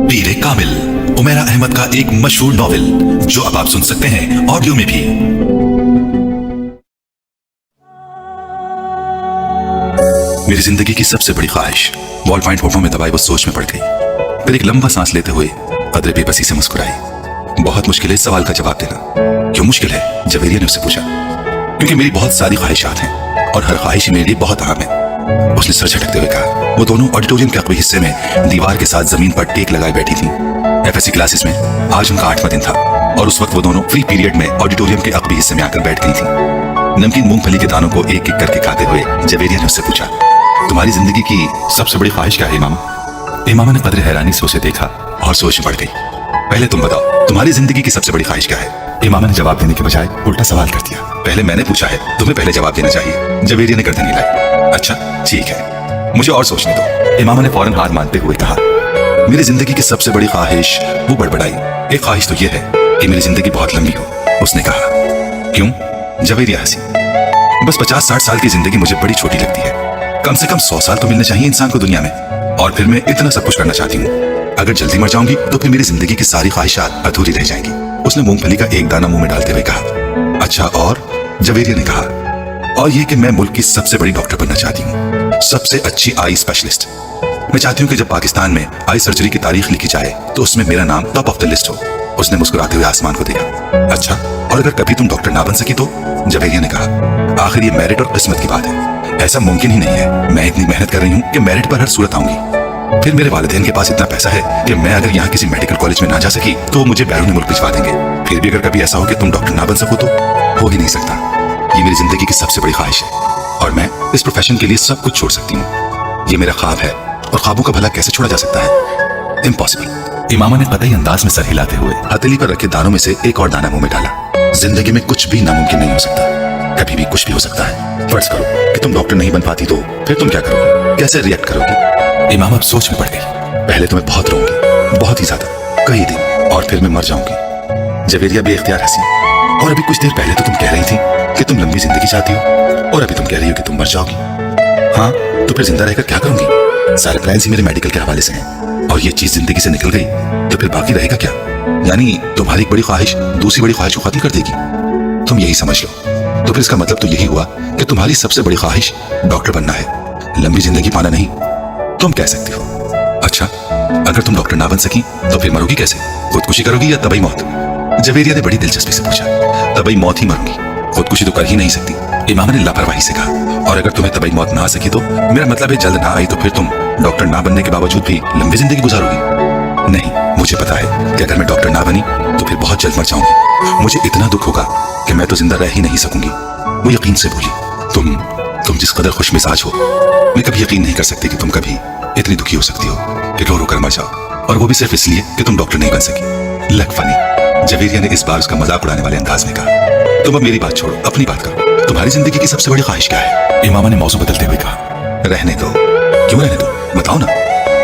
पीरे कामिल, Umaira Ahmad का एक मशहूर नॉवेल जो अब आप सुन सकते हैं ऑडियो में भी। मेरी जिंदगी की सबसे बड़ी ख्वाहिश बॉल पॉइंट होठों में दबाई वो सोच में पड़ गई। फिर एक लंबा सांस लेते हुए कदरे बेबसी से मुस्कुराई। बहुत मुश्किल है सवाल का जवाब देना। क्यों मुश्किल है? जवेरिया ने उससे पूछा। क्योंकि मेरी बहुत सारी ख्वाहिशात हैं और हर ख्वाहिश मेरे लिए बहुत अहम है, उसने सर झटकते हुए कहा। वो दोनों ऑडिटोरियम के अगले हिस्से में दीवार के साथ जमीन पर टेक लगाए बैठी थीं। एफएससी क्लासेस में आज उनका 8वां दिन था और उस वक्त वो दोनों फ्री पीरियड में ऑडिटोरियम के अगले हिस्से में आकर बैठ गई थीं। नमकीन मूंगफली के दानों को एक एक करके खाते हुए जवेरिया ने उससे पूछा, तुम्हारी जिंदगी की सबसे बड़ी ख्वाहिश क्या है इमामा? इमामा ने कदरे हैरानी से उसे देखा और सोच में पड़ गई। पहले तुम बताओ, तुम्हारी जिंदगी की सबसे बड़ी ख्वाहिश क्या है? इमामा ने जवाब देने के बजाय उल्टा सवाल कर दिया। पहले मैंने पूछा है, तुम्हें पहले जवाब देना चाहिए। जवेरिया ने गर्दन हिलाई। अच्छा ठीक है, मुझे और सोचने दो। इमामा ने फौरन हार मानते हुए कहा, मेरी जिंदगी की सबसे बड़ी ख्वाहिश वो बड़बड़ाई। एक ख्वाहिश तो ये है कि मेरी जिंदगी बहुत लंबी हो, उसने कहा। क्यों? जवेरिया हंसी। बस 50-60 साल की जिंदगी मुझे बड़ी छोटी लगती है। कम से कम 100 साल तो मिलने चाहिए इंसान को दुनिया में, और फिर मैं इतना सब कुछ करना चाहती हूँ। अगर जल्दी मर जाऊंगी तो फिर मेरी जिंदगी की सारी ख्वाहिशात अधूरी रह जाएंगी। उसने मूंगफली का एक दाना मुंह में डालते हुए कहा। अच्छा और? जवेरिया ने कहा, और ये कि मैं मुल्क की सबसे बड़ी डॉक्टर बनना चाहती हूँ, सबसे अच्छी आई स्पेशलिस्ट। मैं चाहती हूँ कि जब पाकिस्तान में आई सर्जरी की तारीख लिखी जाए तो उसमें मेरा नाम टॉप ऑफ द लिस्ट हो। उसने मुस्कुराते हुए आसमान को देखा। अच्छा, और अगर कभी तुम डॉक्टर ना बन सकी तो? जवेरिया ने कहा। आखिर ये मेरिट और किस्मत की बात है, ऐसा मुमकिन ही नहीं है। मैं इतनी मेहनत कर रही हूँ कि मेरिट पर हर सूरत आऊंगी। फिर मेरे वालिदैन के पास इतना पैसा है कि मैं अगर यहाँ किसी मेडिकल कॉलेज में ना जा सकी तो वो मुझे बैरून मुल्क भिजवा देंगे। फिर भी अगर कभी ऐसा हो कि तुम डॉक्टर ना बन सको तो? हो ही नहीं सकता। ये मेरी जिंदगी की सबसे बड़ी ख्वाहिश है और मैं इस प्रोफेशन के लिए सब कुछ छोड़ सकती हूँ। ये मेरा ख्वाब है और ख्वाबों का भला कैसे छोड़ा जा सकता है? इम्पॉसिबल। इमामा ने कतई अंदाज में सर हिलाते हुए हथेली पर रखे दानों में से एक और दाना मुंह में डाला। जिंदगी में कुछ भी नामुमकिन नहीं हो सकता, कभी भी कुछ भी हो सकता है। फर्ज करो कि तुम डॉक्टर नहीं बन पाती तो फिर तुम क्या करोगी? कैसे रिएक्ट करोगी? इमामा अब सोच में पड़ गई। पहले तो मैं बहुत रोऊंगी, बहुत ही ज्यादा, कई दिन, और फिर मैं मर जाऊंगी। जवेरिया बेइख्तियार हंसी। और अभी कुछ देर पहले तो तुम कह रही थी कि तुम लंबी जिंदगी चाहती हो, और अभी तुम कह रही हो कि तुम मर जाओगी। हाँ, तो फिर जिंदा रहकर क्या करूंगी? सारे प्लान्स ही मेरे मेडिकल के हवाले से हैं, और ये चीज जिंदगी से निकल गई तो फिर बाकी रहेगा क्या? यानी तुम्हारी एक बड़ी ख्वाहिश दूसरी बड़ी ख्वाहिश को खत्म कर देगी। तुम यही समझ लो। तो फिर इसका मतलब तो यही हुआ कि तुम्हारी सबसे बड़ी ख्वाहिश डॉक्टर बनना है, लंबी जिंदगी पाना नहीं। तुम कह सकती हो। अच्छा, अगर तुम डॉक्टर ना बन सकी तो फिर मरोगी कैसे? खुदकुशी करोगी या तबई मौत? जवेरिया ने बड़ी दिलचस्पी से पूछा। तबई मौत ही मरूंगी, खुदकुशी तो कर ही नहीं सकती। इमामा ने लापरवाही से कहा। और अगर तुम्हें तबई मौत ना आ सकी तो? मेरा मतलब है जल्द ना आई तो फिर तुम डॉक्टर ना बनने के बावजूद भी लंबी जिंदगी गुजारोगी? नहीं, मुझे पता है कि अगर मैं डॉक्टर ना बनी तो फिर बहुत जल्द मर जाऊंगी। मुझे इतना दुख होगा कि मैं तो जिंदा रह ही नहीं सकूंगी। वो यकीन से बोली। तुम जिस कदर खुश मिजाज हो, मैं कभी यकीन नहीं कर सकती कि तुम कभी इतनी दुखी हो सकती हो कि रो रो कर मर जाओ, और वो भी सिर्फ इसलिए कि तुम डॉक्टर नहीं बन सकी। लग फनी। जवेरिया ने इस बार उसका मजाक उड़ाने वाले अंदाज में कहा। तुम अब मेरी बात छोड़ो, अपनी बात करो। तुम्हारी जिंदगी की सबसे बड़ी ख्वाहिश क्या है? इमामा ने मौजू बदलते हुए कहा। रहने दो। क्यों रहने दो? बताओ ना,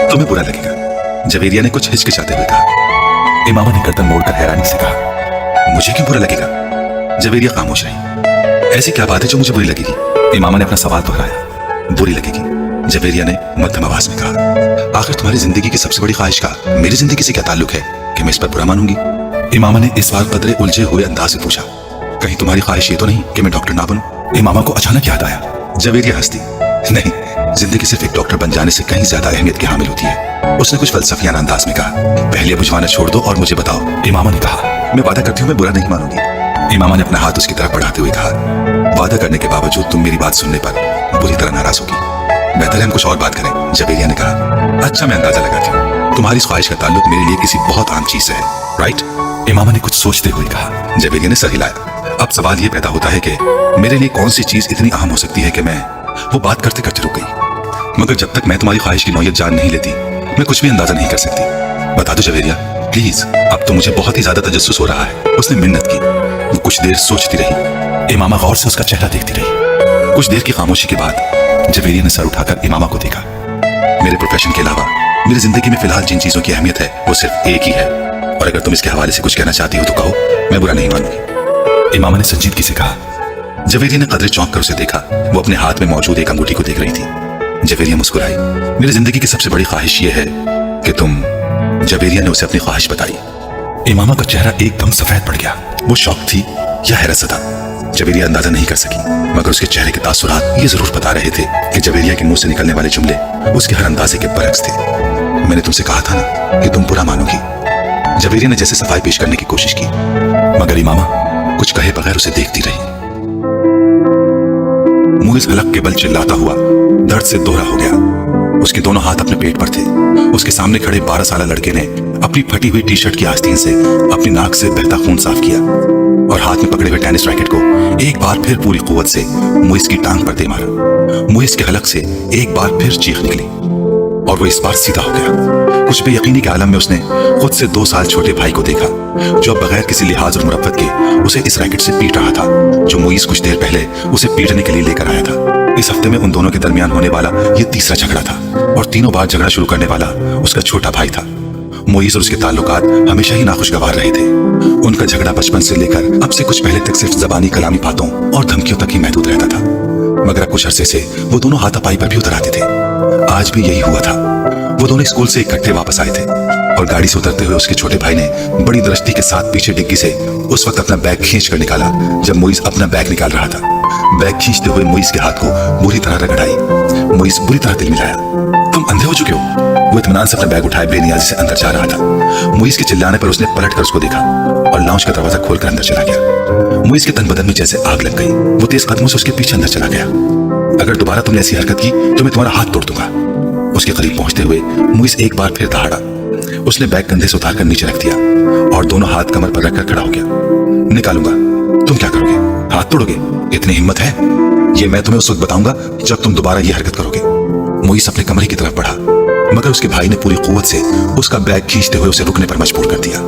तुम्हें बुरा लगेगा। जवेरिया ने कुछ हिचकिचाते हुए कहा। इमामा ने गर्दन मोड़कर हैरानी से कहा, मुझे क्यों बुरा लगेगा? जवेरिया खामोश रही। ऐसी क्या बात है जो मुझे बुरी लगेगी? इमामा ने अपना सवाल दोहराया। बुरी लगेगी, जवेरिया ने मध्यम आवाज में कहा। आखिर तुम्हारी जिंदगी की सबसे बड़ी ख्वाहिश का मेरी जिंदगी से क्या ताल्लुक है कि मैं इस पर बुरा मानूंगी? इमामा ने इस बार कदरे उलझे हुए अंदाज से पूछा। कहीं तुम्हारी ख्वाहिश ये तो नहीं कि मैं डॉक्टर ना बनूं? इमामा को अचानक याद आया। जवेरिया हंसती। नहीं, जिंदगी सिर्फ एक डॉक्टर बन जाने से कहीं ज्यादा अहमियत की हामिल होती है। उसने कुछ फलसफियाना अंदाज में कहा। पहले बुझवाना छोड़ दो और मुझे बताओ। इमामा ने कहा। मैं वादा करती हूँ मैं बुरा नहीं मानूंगी। इमामा ने अपना हाथ उसकी तरफ बढ़ाते हुए कहा। वादा करने के बावजूद तुम मेरी बात सुनने पर बुरी तरह नाराज होगी। बेहतर है हम कुछ और बात करें। जवेरिया ने कहा। अच्छा, मैं अंदाजा लगाती हूँ तुम्हारी इस ख्वाहिश का ताल्लुक मेरे लिए किसी बहुत आम चीज से है, राइट? इमामा ने कुछ सोचते हुए कहा। जवेरिया ने सर हिलाया। अब सवाल ये पैदा होता है कि मेरे लिए कौन सी चीज इतनी अहम हो सकती है कि मैं वो बात करते करते रुक गई। मगर जब तक मैं तुम्हारी ख्वाहिश की नौयत जान नहीं लेती मैं कुछ भी अंदाजा नहीं कर सकती। बता दो जवेरिया, प्लीज। अब तो मुझे बहुत ही ज्यादा तजस्सुस हो रहा है। उसने मिन्नत की। वो कुछ देर सोचती रही। इमामा गौर से उसका चेहरा देखती रही। कुछ देर की खामोशी के बाद जवेरिया ने सर उठाकर इमामा को देखा। मेरे प्रोफेशन के अलावा मेरी जिंदगी में फिलहाल जिन चीजों की अहमियत है वो सिर्फ एक ही है, और अगर तुम इसके हवाले से कुछ कहना चाहती हो तो कहो, मैं बुरा नहीं मानूंगी। इमामा ने संजीदगी से कहा। जवेरिया ने कदरे चौंक कर उसे देखा। वो अपने हाथ में मौजूद एक अंगूठी को देख रही थी। जवेरिया मुस्कुराई। मेरी जिंदगी की सबसे बड़ी ख्वाहिश ये है कि तुम जवेरिया ने उसे अपनी ख्वाहिश बताई। इमामा का चेहरा एकदम सफेद पड़ गया। वो शौक थी या हैरत से था, जवेरिया अंदाजा नहीं कर सकी, मगर उसके चेहरे के तासुरात ये जरूर बता रहे थे कि जवेरिया के मुंह से निकलने वाले जुमले उसके हर अंदाजे के बरक्स थे। मैंने तुमसे कहा था ना कि तुम बुरा मानोगी। जवेरिया ने जैसे सफाई पेश करने की कोशिश की, मगर इमामा कुछ कहे बगैर उसे देखती रही। मुइज हलक के बल चिल्लाता हुआ दर्द से दोहरा हो गया। उसके दोनों हाथ अपने पेट पर थे। उसके सामने खड़े 12 साल लड़के ने अपनी फटी हुई टी शर्ट की आस्तीन से अपनी नाक से बहता खून साफ किया और हाथ में पकड़े हुए टेनिस रैकेट को एक बार फिर पूरी कुव्वत से मुइज की टांग पर दे मारा। मुइज के हलक से एक बार फिर चीख निकली और वो इस बार सीधा हो गया। कुछ बेयकीनी के आलम में उसने खुद से 2 साल छोटे भाई को देखा, जो अब बगैर किसी लिहाज और मुरब्बत के उसे इस रैकेट से पीट रहा था, जो मुइज कुछ देर पहले उसे पीटने के लिए लेकर आया था। इस हफ्ते में उन दोनों के दरमियान होने वाला ये तीसरा झगड़ा था और तीनों बार झगड़ा शुरू करने वाला उसका छोटा भाई था। मुइज और उसके ताल्लुकात हमेशा ही नाखुशगवार रहे थे। उनका झगड़ा बचपन से लेकर अब से कुछ पहले तक सिर्फ जबानी कलामी बातों और धमकियों तक ही महदूद रहता था, मगर अब कुछ अरसे से वो दोनों हाथापाई पर भी उतर आते थे। आज भी यही हुआ था। वो दोनों स्कूल से इकट्ठे वापस आए थे और गाड़ी से उतरते हुए उसके छोटे भाई ने बड़ी दृष्टि के साथ पीछे डिग्गी से उस वक्त अपना बैग खींच कर निकाला जब मुइज अपना बैग निकाल रहा था। बैग खींचते हुए मुइज के हाथ को बुरी तरह रगड़ाई। मुइज बुरी तरह दिल मिलाया। तुम अंधे हो चुके हो। वो इत्मीनान से अपना बैग उठाए बेनियाजी से अंदर जा रहा था। मुइज के चिल्लाने पर उसने पलट कर उसको देखा और लाउंज का दरवाजा खोलकर अंदर चला गया। मुइज के तन बदन में जैसे आग लग गई। वो तेज कदमों से उसके पीछे अंदर चला गया। अगर दोबारा तुमने ऐसी हरकत की तो मैं तुम्हारा हाथ तोड़ दूंगा। उसके करीब पहुंचते हुए मुइज एक बार फिर दहाड़ा। उसने बैग कंधे से उतारकर नीचे रख दिया और दोनों हाथ कमर पर रखकर खड़ा हो गया। निकालूंगा। तुम क्या करोगे? हाथ तोड़ोगे? इतनी हिम्मत है? ये मैं तुम्हें उस वक्त बताऊंगा जब तुम दोबारा ये हरकत करोगे। मुइज अपने कमरे की तरफ बढ़ा, मगर उसके भाई ने पूरी कुव्वत से उसका बैग खींचते हुए उसे रुकने पर मजबूर कर दिया।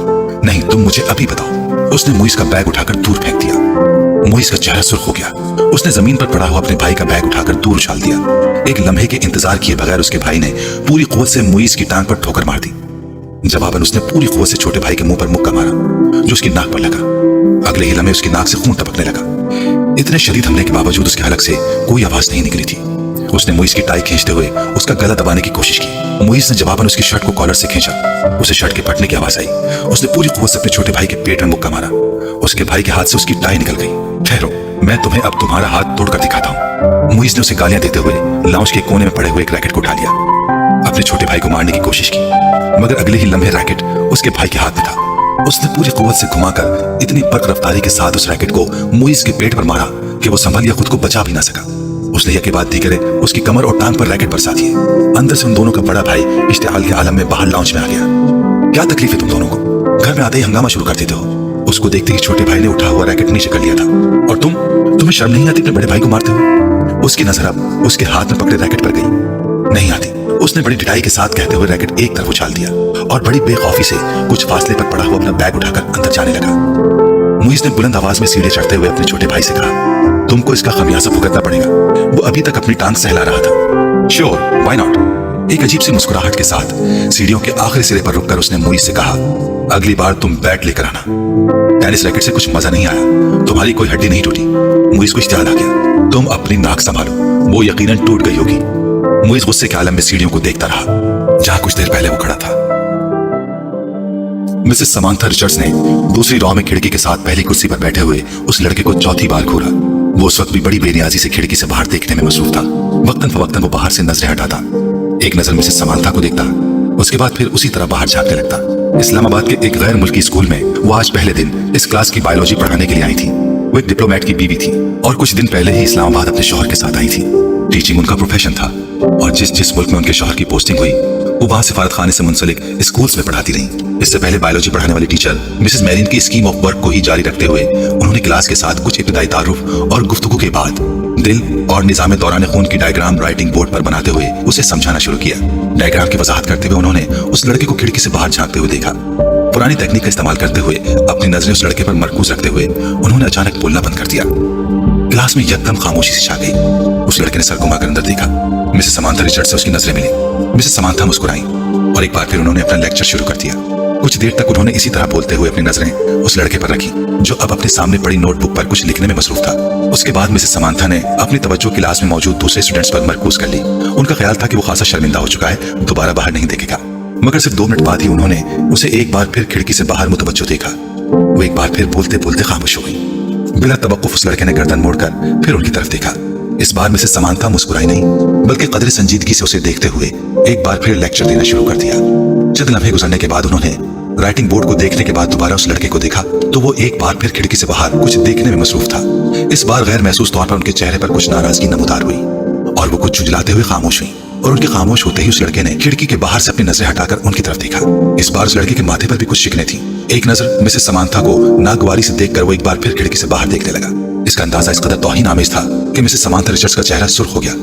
नहीं, तुम मुझे अभी बताओ। उसने मुइज का बैग उठाकर दूर फेंक दिया। मुइज का चेहरा सुर्ख हो गया। उसने जमीन पर पड़ा हुआ अपने भाई का बैग उठाकर दूर उछाल दिया। एक लम्हे के इंतजार किए बगैर उसके भाई ने पूरी कुव्वत से मुइज की टांग पर ठोकर मार दी। जवाबन उसने पूरी कुव्वत से छोटे भाई के मुंह पर मुक्का मारा, जो उसकी नाक पर लगा। अगले ही लम्हे उसकी नाक से खून टपकने लगा। इतने शदीद हमले के बावजूद उसके हलक से कोई आवाज नहीं निकली थी। उसने मुइज की टाई खींचते हुए उसका गला दबाने की कोशिश की। मुइज ने जवाबन उसकी शर्ट को कॉलर से खींचा। उसे शर्ट के फटने की आवाज आई। उसने पूरी कुव्वत से अपने छोटे भाई के पेट में मुक्का मारा। उसके भाई के हाथ से उसकी टाई निकल गई। ठहरो, मैं तुम्हें अब तुम्हारा हाथ तोड़कर दिखाता हूँ। मुइज ने उसे गालियां देते हुए लाउंज के कोने में पड़े हुए एक रैकेट को उठा लिया। अपने छोटे भाई को मारने की कोशिश की, मगर अगले ही लम्हे रैकेट उसके भाई के हाथ में था। उसने पूरी कुव्वत से घुमाकर इतनी बर्क रफ्तारी के साथ उस रैकेट को मुइज के पेट पर मारा कि वो संभल या खुद को बचा भी ना सका। उसने यह बात धीरे उसकी कमर और टांग पर रैकेट बरसा दिए। अंदर से उन दोनों का बड़ा भाई इश्तिहाल के आलम में बाहर लाउंज में आ गया। क्या तकलीफ है तुम दोनों को? घर में आते ही हंगामा शुरू कर देते हो। उसको देखते ही छोटे भाई ने उठा हुआ रैकेट नीचे कर लिया था। और तुम्हें शर्म नहीं आती अपने बड़े भाई को मारते हो? उसकी नजर अब उसके हाथ में पकड़े रैकेट पर गई। नहीं आती। उसने बड़ी ढिठाई के साथ कहते हुए रैकेट एक तरफ उछाल दिया और बड़ी बेखौफी से कुछ फासले पर पड़ा हुआ अपना बैग उठाकर अंदर जाने लगा। मुइज ने बुलंद आवाज में सीढ़ी चढ़ते हुए अपने छोटे भाई से कहा, तुमको इसका खमियाजा भुगतना पड़ेगा। वो अभी तक अपनी टांग सहला रहा था। Sure, why not. एक अजीब सी मुस्कुराहट के साथ सीढ़ियों के आखिरी सिरे पर रुककर उसने मुइज से कहा, अगली बार तुम बैट लेकर आना। टेनिस रैकेट से कुछ मजा नहीं आया। तुम्हारी कोई हड्डी नहीं टूटी। मुइज को इश्तिहाल आ गया, तुम अपनी नाक संभालो, वो यकीनन टूट गई होगी। मुइज गुस्से के आलम में सीढ़ियों को देखता रहा जहां कुछ देर पहले वो खड़ा था। मिसेस समांथा रिचर्ड्स ने दूसरी रॉ में खिड़की के साथ पहली कुर्सी पर बैठे हुए उस लड़के को चौथी बार घूरा। वो उस वक्त भी बड़ी बेनियाजी से खिड़की से बाहर देखने में मसरूफ था। वक्तन फवक्तन वो बाहर से नजरें हटाता, एक नजर मिसेस समांथा को देखता, उसके बाद फिर उसी तरह बाहर झांकने लगता। इस्लामाबाद के एक गैर मुल्की स्कूल में वो आज पहले दिन इस क्लास की बायोलॉजी पढ़ाने के लिए आई थी। वो एक डिप्लोमेट की बीवी थी और कुछ दिन पहले ही इस्लामाबाद अपने शौहर के साथ आई थी। टीचिंग उनका प्रोफेशन था और जिस मुल्क में उनके शौहर की पोस्टिंग हुई वो वहां सिफारत खाने से मुंसलिक स्कूल्स में पढ़ाती रही। इससे पहले बायोलॉजी पढ़ाने वाली टीचर मिसेस मैरिन की स्कीम ऑफ वर्क को ही जारी रखते हुए उन्होंने क्लास के साथ कुछ इब्तिदाई तारुफ और गुफ्तगू के बाद दिल और निजाम दौरान खून की डायग्राम राइटिंग बोर्ड पर बनाते हुए उसे समझाना शुरू किया। डायग्राम की वजाहत करते हुए उन्होंने उस लड़के को खिड़की से बाहर झांकते हुए देखा। पुरानी तकनीक का इस्तेमाल करते हुए अपनी नजरें उस लड़के पर मरकूज रखते हुए उन्होंने अचानक बोलना बंद कर दिया। क्लास में यकदम खामोशी से छा गई। उस लड़के ने सर घुमाकर अंदर देखा। मिसेस समांथा रिचर्ड से उसकी नजरें मिली। मिसेस समांथा मुस्कुराई और एक बार फिर उन्होंने अपना लेक्चर शुरू कर दिया। कुछ देर तक उन्होंने इसी तरह बोलते हुए अपनी नजरें उस लड़के पर रखी जो अब अपने सामने पड़ी नोटबुक पर कुछ लिखने में मसरूफ था। उसके बाद मिसेस समांथा ने अपनी तवज्जो क्लास में मौजूद दूसरे स्टूडेंट्स पर मरकूज कर ली। उनका ख्याल था कि वो खासा शर्मिंदा हो चुका है, दोबारा बाहर नहीं देखेगा। मगर सिर्फ 2 मिनट बाद ही उन्होंने उसे एक बार फिर खिड़की से बाहर मुतवज्जो देखा। वो एक बार फिर बोलते बोलते खामोश हो गई। बिना तवक्कुफ उस लड़के ने गर्दन मोड़कर फिर उनकी तरफ देखा। इस बार मिसेस समांथा मुस्कुराई नहीं, बल्कि कदर संजीदगी से उसे देखते हुए एक बार फिर लेक्चर देना शुरू कर दिया। चंद लम्हे गुजरने के बाद उन्होंने राइटिंग बोर्ड को देखने के बाद दोबारा उस लड़के को देखा तो वो एक बार फिर खिड़की से बाहर कुछ देखने में मसरूफ था। इस बार गैर महसूस तौर पर उनके चेहरे पर कुछ नाराजगी नमूदार हुई और वो कुछ झुंझलाते हुए खामोश हुई। और उनके खामोश होते ही उस लड़के ने खिड़की के बाहर से अपनी नजरें हटाकर उनकी तरफ देखा। इस बार उस लड़के के माथे पर भी कुछ शिकने थी। एक नजर मिसेस समांथा को नागवारी से देखकर वो एक बार फिर खिड़की से बाहर देखने लगा। इसका अंदाजा इस कदर तौहीन आमेज था कि मिसेस समांथा रिचर्ड्स का चेहरा सुर्ख हो गया।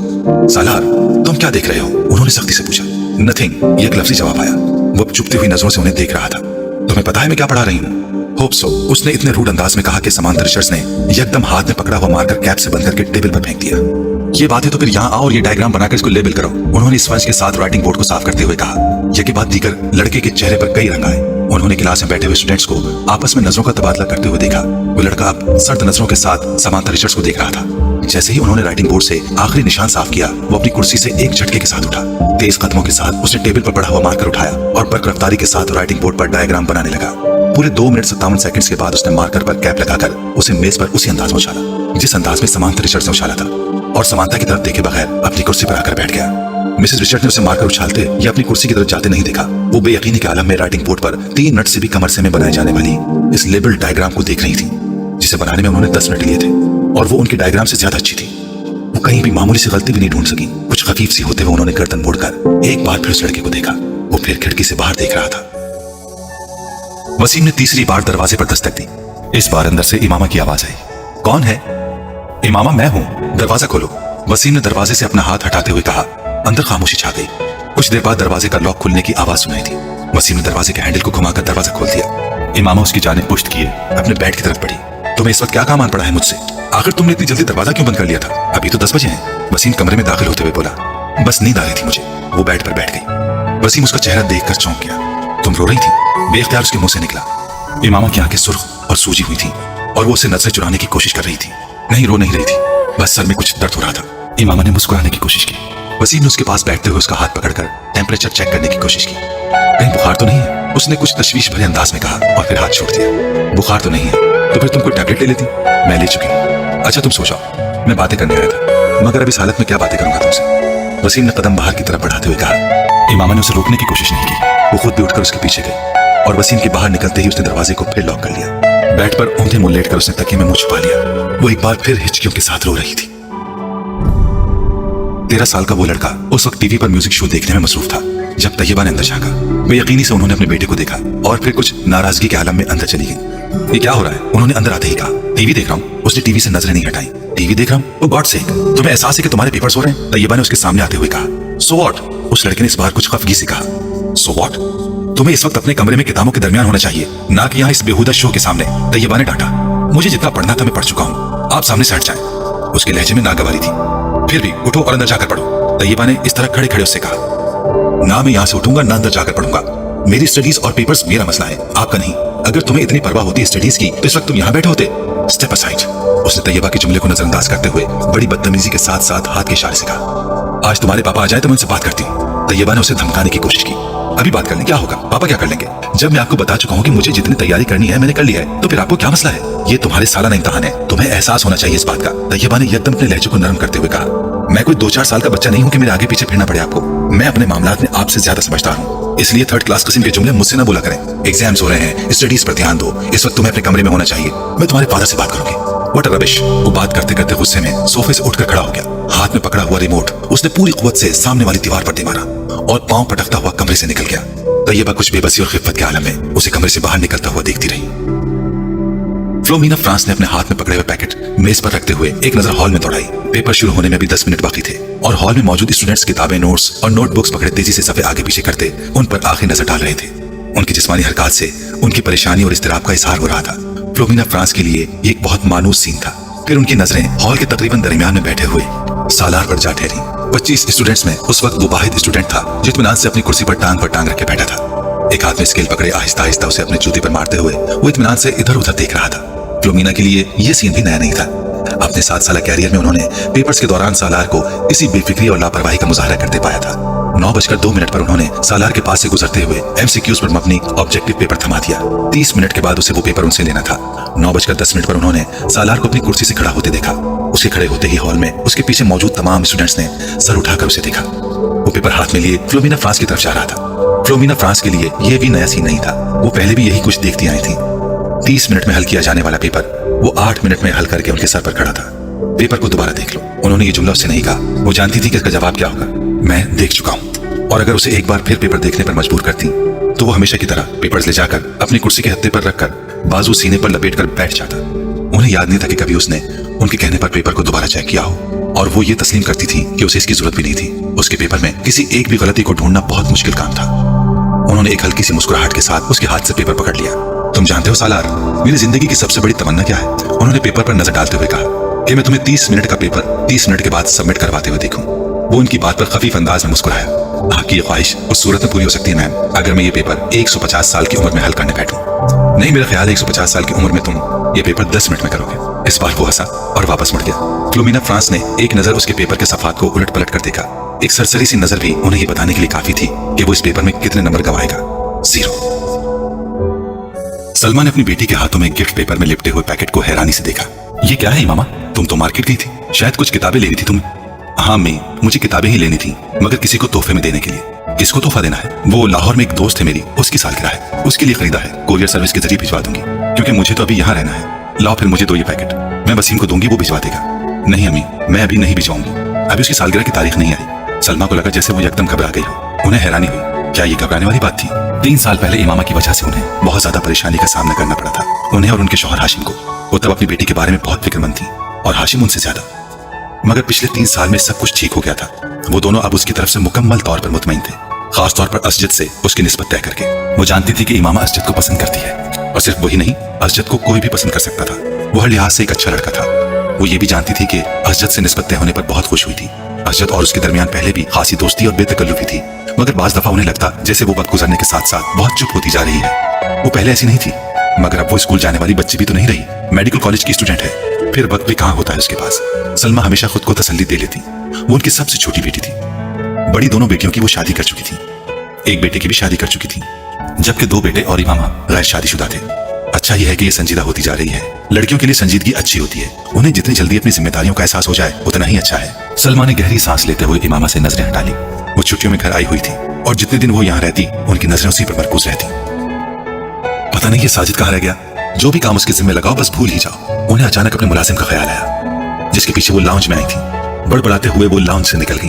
सालार, तुम क्या देख रहे हो? उन्होंने सख्ती से पूछा। नथिंग, एक लफ्ज़ी जवाब आया। वो चुपती हुई नजरों से उन्हें देख रहा था। तुम्हें पता है मैं क्या पढ़ा रही हूँ? होप सो, उसने इतने रूड अंदाज में कहा कि समांथा रिचर्ड्स ने एकदम हाथ में पकड़ा हुआ मारकर कैप से बंद करके टेबल पर फेंक दिया। ये बात है तो फिर यहाँ आओ और ये डायग्राम बनाकर इसको लेबल करो। उन्होंने स्पंज के साथ राइटिंग बोर्ड को साफ करते हुए कहा। ये के बाद दीगर लड़के के चेहरे पर कई रंग आए। उन्होंने क्लास में बैठे हुए स्टूडेंट्स को आपस में नजरों का तबादला करते हुए देखा। वो लड़का अब सर्द नजरों के साथ समांथा रिचर्ड्स को देख रहा था। जैसे ही उन्होंने राइटिंग बोर्ड से आखिरी निशान साफ किया, वो अपनी कुर्सी से एक झटके के साथ उठा। तेज कदमों के साथ उसने टेबल पर पड़ा हुआ मार्कर उठाया और बर्क रफ्तारी के साथ राइटिंग बोर्ड पर डायग्राम बनाने लगा। पूरे 2 मिनट 57 सेकंड्स के बाद उसने मार्कर पर कैप लगाकर उसे मेज पर उसी अंदाज में उछाला जिस अंदाज में समांथा रिचर्ड्स ने उछाला था, और समांथा की तरफ देखे बगैर अपनी कुर्सी पर आकर बैठ गया। मिसेस रिचर्ड ने उसे मारकर उछालते या अपनी कुर्सी की तरफ जाते नहीं देखा। वो बेयकीनी के आलम में राइटिंग बोर्ड पर 3 मिनट से भी कम अरसे में बनाए जाने वाली इस लेबल डायग्राम को देख रही थी, जिसे बनाने में उन्होंने 10 मिनट लिए थे और वो उनके डायग्राम से ज्यादा अच्छी थी। वो कहीं भी मामूली सी गलती भी नहीं ढूंढ सकी। कुछ खफीफ सी होते हुए उन्होंने गर्दन मोड़कर एक बार फिर उस लड़के को देखा। वो फिर खिड़की से बाहर देख रहा था। वसीम ने तीसरी बार दरवाजे पर दस्तक दी। इस बार अंदर से इमामा की आवाज आई। कौन है? इमामा, मैं हूं, दरवाजा खोलो। वसीम ने दरवाजे से अपना हाथ हटाते हुए कहा। अंदर खामोशी छा गई। कुछ देर बाद दरवाजे का लॉक खुलने की आवाज सुनाई थी। वसीम ने दरवाजे के हैंडल को घुमाकर दरवाजा खोल दिया। इमामा उसकी जानिब पुश्त किए अपने बेड की तरफ बढ़ी। तुम्हें इस वक्त क्या काम आन पड़ा है मुझसे? आखिर तुमने इतनी जल्दी दरवाजा क्यों बंद कर लिया था? अभी तो 10 बजे हैं। वसीम कमरे में दाखिल होते हुए बोला। बस नींद आ रही थी मुझे। वो बेड पर बैठ गई। वसीम उसका चेहरा देखकर चौंक गया। तुम रो रही थी? बेख्तियार उसके मुंह से निकला। इमामा की आंखें सुर्ख और सूजी हुई थी और वो उसे नजरें चुराने की कोशिश कर रही थी। नहीं, रो नहीं रही थी, बस सर में कुछ दर्द हो रहा था। इमामा ने मुस्कुराने की कोशिश की। वसीम ने उसके पास बैठते हुए उसका हाथ पकड़कर टेम्परेचर चेक करने की कोशिश की। कहीं बुखार तो नहीं है? उसने कुछ तशवीश भरे अंदाज में कहा और फिर हाथ छोड़ दिया। बुखार तो नहीं है, तो फिर तुम कोई टैबलेट ले लेती? मैं ले चुकी हूँ। अच्छा, तुम सो जाओ, मैं बातें करने आया था, मगर अब इस हालत में क्या बातें करूंगा तुमसे? वसीम ने कदम बाहर की तरफ बढ़ाते हुए कहा। इमामा ने उसे रोकने की कोशिश नहीं की। वो खुद भी उठकर उसके पीछे गई और वसीम के बाहर निकलते ही उसने दरवाजे को फिर लॉक कर लिया। बेड पर औंधे मुंह लेटकर उसने तकिए में मुंह छुपा लिया। वो एक बार फिर हिचकियों के साथ रो रही थी। 13 साल का वो लड़का उस वक्त टीवी पर म्यूजिक शो देखने में मसरूफ था जब तैयबा ने अंदर झांका। बेयकीनी से उन्होंने अपने बेटे को देखा और फिर कुछ नाराजगी के आलम में अंदर चली गई। ये क्या हो रहा है? उन्होंने अंदर आते ही कहा। टीवी देख रहा हूँ। उसने टीवी से नजरें नहीं हटाई। टीवी देख रहा हूँ? ओ गॉड सेक, तुम्हें एहसास है कि तुम्हारे पेपर्स हो रहे हैं? तैयबा ने उसके सामने आते हुए कहा। So what? उस लड़के ने इस बार कुछ खफगी से कहा। So what? तुम्हें इस वक्त अपने कमरे में किताबों के दरमियान होना चाहिए, ना कि यहाँ इस बेहुदा शो के सामने। तैयबा ने डांटा। मुझे जितना पढ़ना था मैं पढ़ चुका हूँ, आप सामने से हट जाएं। उसके लहजे में नागवारी थी। फिर भी उठो और अंदर जाकर पढ़ो। तैयबा ने इस तरह खड़े खड़े उससे कहा। ना मैं यहाँ से उठूंगा ना अंदर जाकर पढ़ूंगा। मेरी स्टडीज और पेपर्स मेरा मसला है, आपका नहीं। अगर तुम्हें इतनी परवाह होती है स्टडीज की तो इस वक्त तुम यहाँ बैठे होते। Step aside. उसने तैयबा के जुमले को नजरअंदाज करते हुए बड़ी बदतमीजी के साथ साथ हाथ के इशारे से कहा। आज तुम्हारे पापा आ जाए तो मैं उनसे बात करती हूँ। तैयबा ने उसे धमकाने की कोशिश की। अभी बात करने क्या होगा? पापा क्या कर लेंगे? जब मैं आपको बता चुका हूँ कि मुझे जितनी तैयारी करनी है मैंने कर ली है, तो फिर आपको क्या मसला है? ये तुम्हारे सालाना इम्तिहान है, तुम्हें एहसास होना चाहिए इस बात का। तैयबा ने एकदम अपने लहजे को नरम करते हुए कहा। मैं कोई 2-4 साल का बच्चा नहीं हूँ कि मेरे आगे पीछे फिरना पड़े आपको। मैं अपने मामलात में आपसे ज्यादा समझदार हूँ, इसलिए 3rd क्लास किस्म के जुमले मुझसे ना बोला करें। एग्जाम्स हो रहे हैं, स्टडीज पर ध्यान दो। इस वक्त तुम्हें अपने कमरे में होना चाहिए। मैं तुम्हारे फादर से बात करूंगी। What a rubbish. वो बात करते करते गुस्से में सोफे से उठकर खड़ा हो गया। हाथ में पकड़ा हुआ रिमोट उसने पूरी कुव्वत से सामने वाली दीवार पर दे मारा और पांव पटकता हुआ कमरे से निकल गया। तैयबा कुछ बेबसी और खिफ्फत के आलम में उसे कमरे से बाहर निकलता हुआ देखती रही। फ्लोमिना फ्रांस ने अपने हाथ में पकड़े हुए पैकेट मेज पर रखते हुए एक नजर हॉल में दौड़ाई। पेपर शुरू होने में भी 10 मिनट बाकी थे और हॉल में मौजूद स्टूडेंट्स किताबें, नोट्स और नोटबुक्स पकड़े तेजी से सफे आगे पीछे करते उन पर आखिरी नजर डाल रहे थे। उनकी जिस्मानी हरकत से उनकी परेशानी और इस्तिराब का इजहार हो रहा था। फ्लोमिना फ्रांस के लिए ये एक बहुत मानूस सीन था। फिर उनकी नजरें हॉल के तकरीबन दरमियान में बैठे हुए सालार पर जा ठहरी। 25 स्टूडेंट्स में उस वक्त वो वाहिद स्टूडेंट था जो इत्मीनान से अपनी कुर्सी पर टांग रख के बैठा था। एक हाथ में स्केल पकड़े आहिस्ता आहिस्ता उसे अपने जूते पर मारते हुए वो इत्मीनान से इधर उधर देख रहा था। फ्लोमिना के लिए यह सीन भी नया नहीं था। अपने 7 साल कैरियर में उन्होंने पेपर्स के दौरान सालार को इसी बेफिक्री और लापरवाही का मुजाहरा करते पाया था। 9:02 पर उन्होंने सालार के पास से गुजरते हुए MCQs पर मबनी ऑब्जेक्टिव पेपर थमा दिया। 30 मिनट के बाद उसे वो पेपर उनसे लेना था। 9:10 पर उन्होंने सालार को अपनी कुर्सी से खड़ा होते देखा। उसके खड़े होते ही हॉल में उसके पीछे मौजूद तमाम स्टूडेंट्स ने सर उठाकर उसे देखा। वो पेपर हाथ में लिए फ्लोमिना फ्रांस की तरफ जा रहा था। फ्लोमिना फ्रांस के लिए यह भी नया सीन नहीं था, वो पहले भी यही कुछ देखती आई थी। 30 मिनट में हल किया जाने वाला पेपर वो 8 मिनट में हल करके उनके सर पर खड़ा था। पेपर को दोबारा देख लो, उन्होंने ये जुमला उससे नहीं कहा। वो जानती थी कि इसका जवाब क्या होगा। मैं देख चुका हूँ। और अगर उसे एक बार फिर पेपर देखने पर मजबूर करती तो वो हमेशा की तरह पेपर्स ले जाकर अपनी कुर्सी के हत्थे पर रखकर बाजू सीने पर लपेटकर बैठ जाता। उन्हें याद नहीं था कि कभी उसने उनके कहने पर पेपर को दोबारा चेक किया हो, और वो ये तस्लीम करती थी कि उसे इसकी जरूरत भी नहीं थी। उसके पेपर में किसी एक भी गलती को ढूंढना बहुत मुश्किल काम था। उन्होंने एक हल्की सी मुस्कुराहट के साथ उसके हाथ से पेपर पकड़ लिया। तुम जानते हो सालार, मेरी जिंदगी की सबसे बड़ी तमन्ना क्या है? उन्होंने पेपर पर नजर डालते हुए कहा कि मैं तुम्हें 30 मिनट का पेपर 30 मिनट के बाद सबमिट करवाते हुए देखूं। वो उनकी बात पर खफीफ अंदाज में मुस्कुराया। आपकी ये ख्वाहिश उस सूरत में पूरी हो सकती है मैम, अगर मैं ये पेपर 150 साल की उम्र में हल करने बैठूं। नहीं, मेरा ख्याल है 150 साल की उम्र में तुम ये पेपर 10 मिनट में करोगे। इस बार वो हंसा और वापस मुड़ गया। फ्लोमिना फ्रांस ने एक नजर उसके पेपर के सफात को उलट पलट कर देखा। एक सरसरी सी नजर भी उन्हें ये बताने के लिए काफी थी कि वो इस पेपर में कितने नंबर गवाएगा। 0। सलमा ने अपनी बेटी के हाथों में गिफ्ट पेपर में लिपटे हुए पैकेट को हैरानी से देखा। ये क्या है मामा? तुम तो मार्केट गई थी, शायद कुछ किताबें लेनी थी तुम्हें। हाँ अम्मी, मुझे किताबें ही लेनी थी, मगर किसी को तोहफे में देने के लिए। किसको तोहफा देना है? वो लाहौर में एक दोस्त है मेरी, उसकी सालगिरह है, उसके लिए खरीदा है। कोरियर सर्विस के जरिए भिजवा दूंगी, क्योंकि मुझे तो अभी यहाँ रहना है। लाओ फिर मुझे दो ये पैकेट, मैं वसीम को दूंगी, वो भिजवा देगा। नहीं अम्मी, मैं अभी नहीं भिजवाऊंगी, अभी उसकी सालगिरह की तारीख नहीं आई। सलमा को लगा जैसे वो एकदम घबरा गई हो। उन्हें हैरानी हुई, क्या ये घबराने वाली बात थी? 3 साल पहले इमामा की वजह से उन्हें बहुत ज्यादा परेशानी का सामना करना पड़ा था, उन्हें और उनके शौहर हाशिम को। वो तब अपनी बेटी के बारे में बहुत फिक्रमंद थी, और हाशिम उनसे ज्यादा। मगर पिछले 3 साल में सब कुछ ठीक हो गया था। वो दोनों अब उसकी तरफ से मुकम्मल तौर पर मुतमईन थे, खास तौर पर असजद से उसकी निस्बत तय करके। वो जानती थी कि इमामा असजद को पसंद करती है, और सिर्फ वही नहीं, असजद को कोई भी पसंद कर सकता था। वो हर लिहाज से एक अच्छा लड़का था। वो ये भी जानती थी कि असजद से निस्बत तय होने पर बहुत खुश हुई थी। असजद और उसके दरमियान पहले भी खासी दोस्ती और बेतकल्लुफी थी, मगर बाज दफा उन्हें लगता जैसे वो वक्त गुजरने के साथ साथ बहुत चुप होती जा रही है। वो पहले ऐसी नहीं थी, मगर अब वो स्कूल जाने वाली बच्ची भी तो नहीं रही, मेडिकल कॉलेज की स्टूडेंट है, फिर वक्त भी कहाँ होता है उसके पास। सलमा हमेशा खुद को तसल्ली दे लेती। वो उनकी सबसे छोटी बेटी थी। बड़ी दोनों बेटियों की वो शादी कर चुकी थी, एक बेटे की भी शादी कर चुकी थी, जबकि 2 बेटे और इमामा गैर शादीशुदा थे। अच्छा यह है कि ये संजीदा होती जा रही है। लड़कियों के लिए संजीदगी अच्छी होती है, उन्हें जितनी जल्दी अपनी जिम्मेदारियों का एहसास हो जाए उतना ही अच्छा है। सलमा ने गहरी सांस लेते हुए इमामा से नजरें हटा ली। वो छुट्टियों में घर आई हुई थी, और जितने दिन वो यहाँ रहती उनकी नजरें उसी पर मरकूज रहती। पता नहीं ये साजिद कहाँ रह गया? जो भी काम उसके जिम्मे लगाओ बस भूल ही जाओ। उन्हें अचानक अपने मुलाजिम का ख्याल आया, जिसके पीछे वो लाउंज में आई थी। बड़बड़ाते हुए वो लाउंज से निकल गई।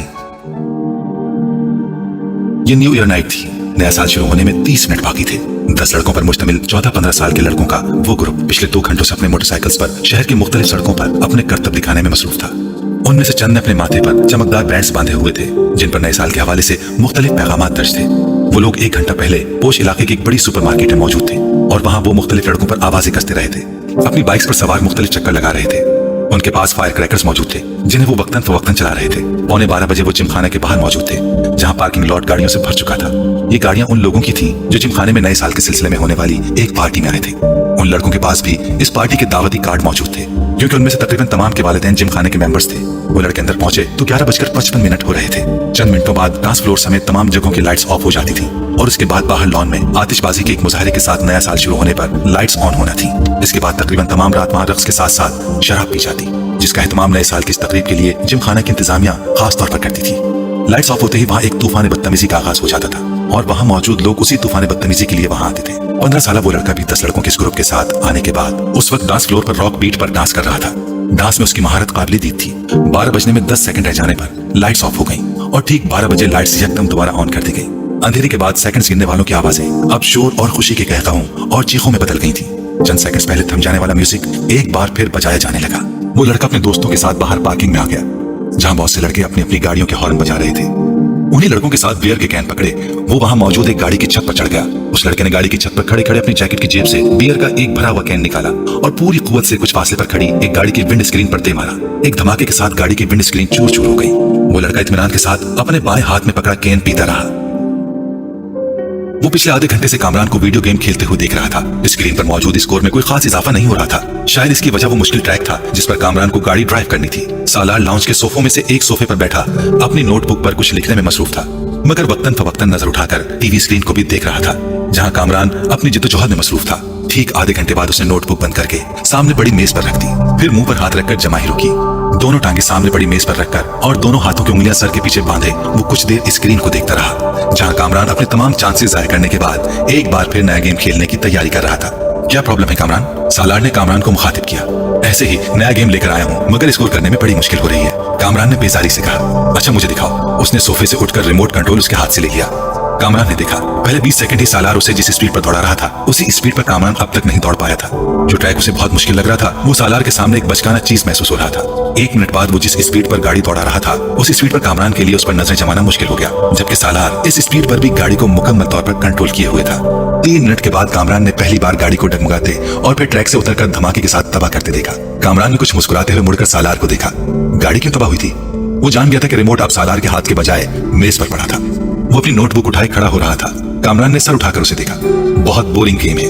ये न्यू ईयर नाइट थी। नया साल शुरू होने में 30 मिनट बाकी थे। 10 लड़कों पर मुश्तमिल 14-15 साल के लड़कों का वो ग्रुप पिछले 2 घंटों से अपने मोटरसाइकिल्स पर शहर की मुख्तलिफ सड़कों पर अपने करतब दिखाने में मसरूफ था। उनमें से चंद ने अपने माथे पर चमकदार बैंड्स बांधे हुए थे, जिन पर नए साल के हवाले से मुख्तलिफ पैगामात दर्ज थे। वो लोग 1 घंटा पहले पोश इलाके की एक बड़ी सुपरमार्केट में मौजूद थे, और वहां वो मुख्तलिफ लड़कों पर आवाजें कसते रहे थे। अपनी बाइक्स पर सवार मुख्तलिफ चक्कर लगा रहे थे। उनके पास फायर क्रैकर्स मौजूद थे, जिन्हें वो वक्तन फवक्तन चला रहे थे। 11:15 बजे वो जिमखाने के बाहर मौजूद थे, जहां पार्किंग लॉट गाड़ियों से भर चुका था। ये गाड़ियां उन लोगों की थीं जो जिमखाने में नए साल के सिलसिले में होने वाली एक पार्टी में आए थे। उन लड़कों के पास भी इस पार्टी के दावती कार्ड मौजूद थे, क्योंकि उनमें से तकरीबन तमाम के वालिदैन जिमखाने के मेंबर्स थे। वो लड़के अंदर पहुंचे तो 11:55 हो रहे थे। चंद मिनटों बाद डांस फ्लोर समेत तमाम जगहों की लाइट्स ऑफ हो जाती थी, और उसके बाद बाहर लॉन में आतिशबाजी के एक मुजाहरे के साथ नया साल शुरू होने पर लाइट्स ऑन होना थी। इसके बाद तकरीबन तमाम रात वहां रक्स के साथ साथ शराब पी जाती, जिसका एहतमाम नए साल की इस तकरीब के लिए जिमखाना की इंतजामिया खास तौर पर करती थी। लाइट्स ऑफ होते ही वहां एक तूफान बदतमीजी का आगाज हो जाता था, और वहां मौजूद लोग उसी तूफान बदतमीजी के लिए वहां आते थे। 15 साल वो लड़का भी 10 लड़कों के इस ग्रुप के साथ आने के बाद उस वक्त डांस फ्लोर पर रॉक बीट पर डांस कर रहा था। डांस में उसकी महारत काबिल दीद थी। 12 बजने में 10 सेकंड रह जाने पर लाइट्स ऑफ हो गई, और ठीक 12 बजे लाइट्स एकदम दोबारा ऑन कर दी गई। अंधेरे के बाद सेकंड गिनने वालों की आवाजें अब शोर और खुशी के कहकाओं और चीखों में बदल गई थी। चंद सेकंड्स पहले थम जाने वाला म्यूजिक एक बार फिर बजाया जाने लगा। वो लड़का अपने दोस्तों के साथ बाहर पार्किंग में आ गया, जहां बहुत से लड़के अपनी अपनी गाड़ियों के हॉर्न बजा रहे थे। उन्हीं लड़कों के साथ बियर के कैन पकड़े वो वहां मौजूद एक गाड़ी की छत पर चढ़ गया। उस लड़के ने गाड़ी की छत पर खड़े खड़े अपनी जैकेट की जेब से बियर का एक भरा हुआ कैन निकाला, और पूरी कुव्वत से कुछ फासले पर खड़ी एक गाड़ी की विंड स्क्रीन पर दे मारा। एक धमाके के साथ गाड़ी की विंड स्क्रीन चूर चूर हो गई। वो लड़का इत्मीनान के साथ अपने बाएं हाथ में पकड़ा कैन पीता रहा। वो पिछले आधे घंटे से कामरान को वीडियो गेम खेलते हुए देख रहा था। स्क्रीन पर मौजूद स्कोर में कोई खास इजाफा नहीं हो रहा था। शायद इसकी वजह वो मुश्किल ट्रैक था जिस पर कामरान को गाड़ी ड्राइव करनी थी। सालार लाउंज के सोफों में से एक सोफे पर बैठा अपनी नोटबुक पर कुछ लिखने में मसरूफ था। मगर वक्तन फवक्तन नजर उठाकर टीवी स्क्रीन को भी देख रहा था, जहां कामरान अपनी जिद्दोजहद में मसरूफ था। ठीक आधे घंटे बाद उसने नोटबुक बंद करके सामने बड़ी मेज पर रख दी, फिर मुंह पर हाथ रखकर जमाई रुकी। दोनों टांगे सामने बड़ी मेज पर रखकर और दोनों हाथों की उंगलियां सर के पीछे बांधे वो कुछ देर स्क्रीन को देखता रहा, जहां कामरान अपने तमाम चांसेस जाहिर करने के बाद एक बार फिर नया गेम खेलने की तैयारी कर रहा था। क्या प्रॉब्लम है कामरान? सालार ने कामरान को मुखातिब किया। ऐसे ही नया गेम लेकर आया हूँ, मगर स्कोर करने में बड़ी मुश्किल हो रही है, कामरान ने बेजारी से कहा। अच्छा मुझे दिखाओ। उसने सोफे से उठकर रिमोट कंट्रोल उसके हाथ से ले लिया। कामरान ने देखा, पहले 20 सेकंड ही सालार उसे जिस स्पीड पर दौड़ा रहा था उसी स्पीड पर कामरान अब तक नहीं दौड़ पाया था। जो ट्रैक उसे बहुत मुश्किल लग रहा था वो सालार के सामने एक बचकाना चीज महसूस हो रहा था। 1 मिनट बाद वो जिस स्पीड पर गाड़ी दौड़ा रहा था उस स्पीड पर कामरान के लिए उस पर नजरें जमाना मुश्किल हो गया, जबकि सालार इस स्पीड पर भी गाड़ी को मुकम्मल तौर पर कंट्रोल किए हुए था। 3 मिनट के बाद कामरान ने पहली बार गाड़ी को डगमगाते और फिर ट्रैक से उतरकर धमाके के साथ तबाह करते देखा। कामरान ने कुछ मुस्कुराते हुए मुड़कर सालार को देखा। गाड़ी क्यों तबाह हुई थी? वो जान गया था कि रिमोट अब सालार के हाथ के बजाय मेज पर पड़ा था। वो अपनी नोटबुक उठाए खड़ा हो रहा था। कामरान ने सर उठाकर उसे देखा। बहुत बोरिंग गेम है,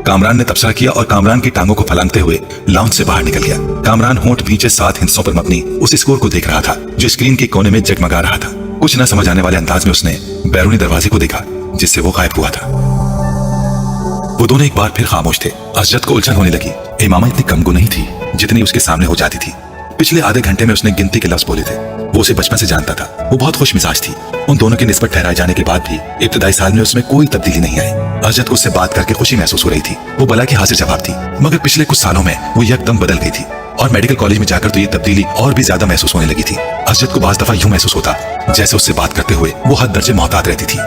कामरान ने तबसरा किया और कामरान की टांगों को फलांगते हुए लाउंज से बाहर निकल गया। कामरान होंठ भींचे 7 हिस्सों पर मबनी उस स्कोर को देख रहा था जो स्क्रीन के कोने में जगमगा रहा था। कुछ न समझ आने वाले अंदाज में उसने बैरूनी दरवाजे को देखा जिससे वो गायब हुआ था। वो दोनों एक बार फिर खामोश थे। अशरत को उलझन होने लगी। इमामा इतनी कमगो नहीं थी जितनी उसके सामने हो जाती थी। पिछले आधे घंटे में उसने गिनती के लफ्ज बोले थे। वो उसे बचपन से जानता था। वो बहुत खुश मिजाज थी। उन दोनों की निस्बत ठहराए जाने के बाद भी इब्तदाई साल में उसमें कोई तब्दीली नहीं आई। अशरत को उससे बात करके खुशी महसूस हो रही थी। वो बला की हाजिर जवाब थी, मगर पिछले कुछ सालों में वो यकदम बदल गई थी और मेडिकल कॉलेज में जाकर तो ये तब्दीली और भी ज्यादा महसूस होने लगी थी। अशरत को बाज दफा यूं महसूस होता जैसे उससे बात करते हुए वो हद दर्जे मोहतात रहती थी।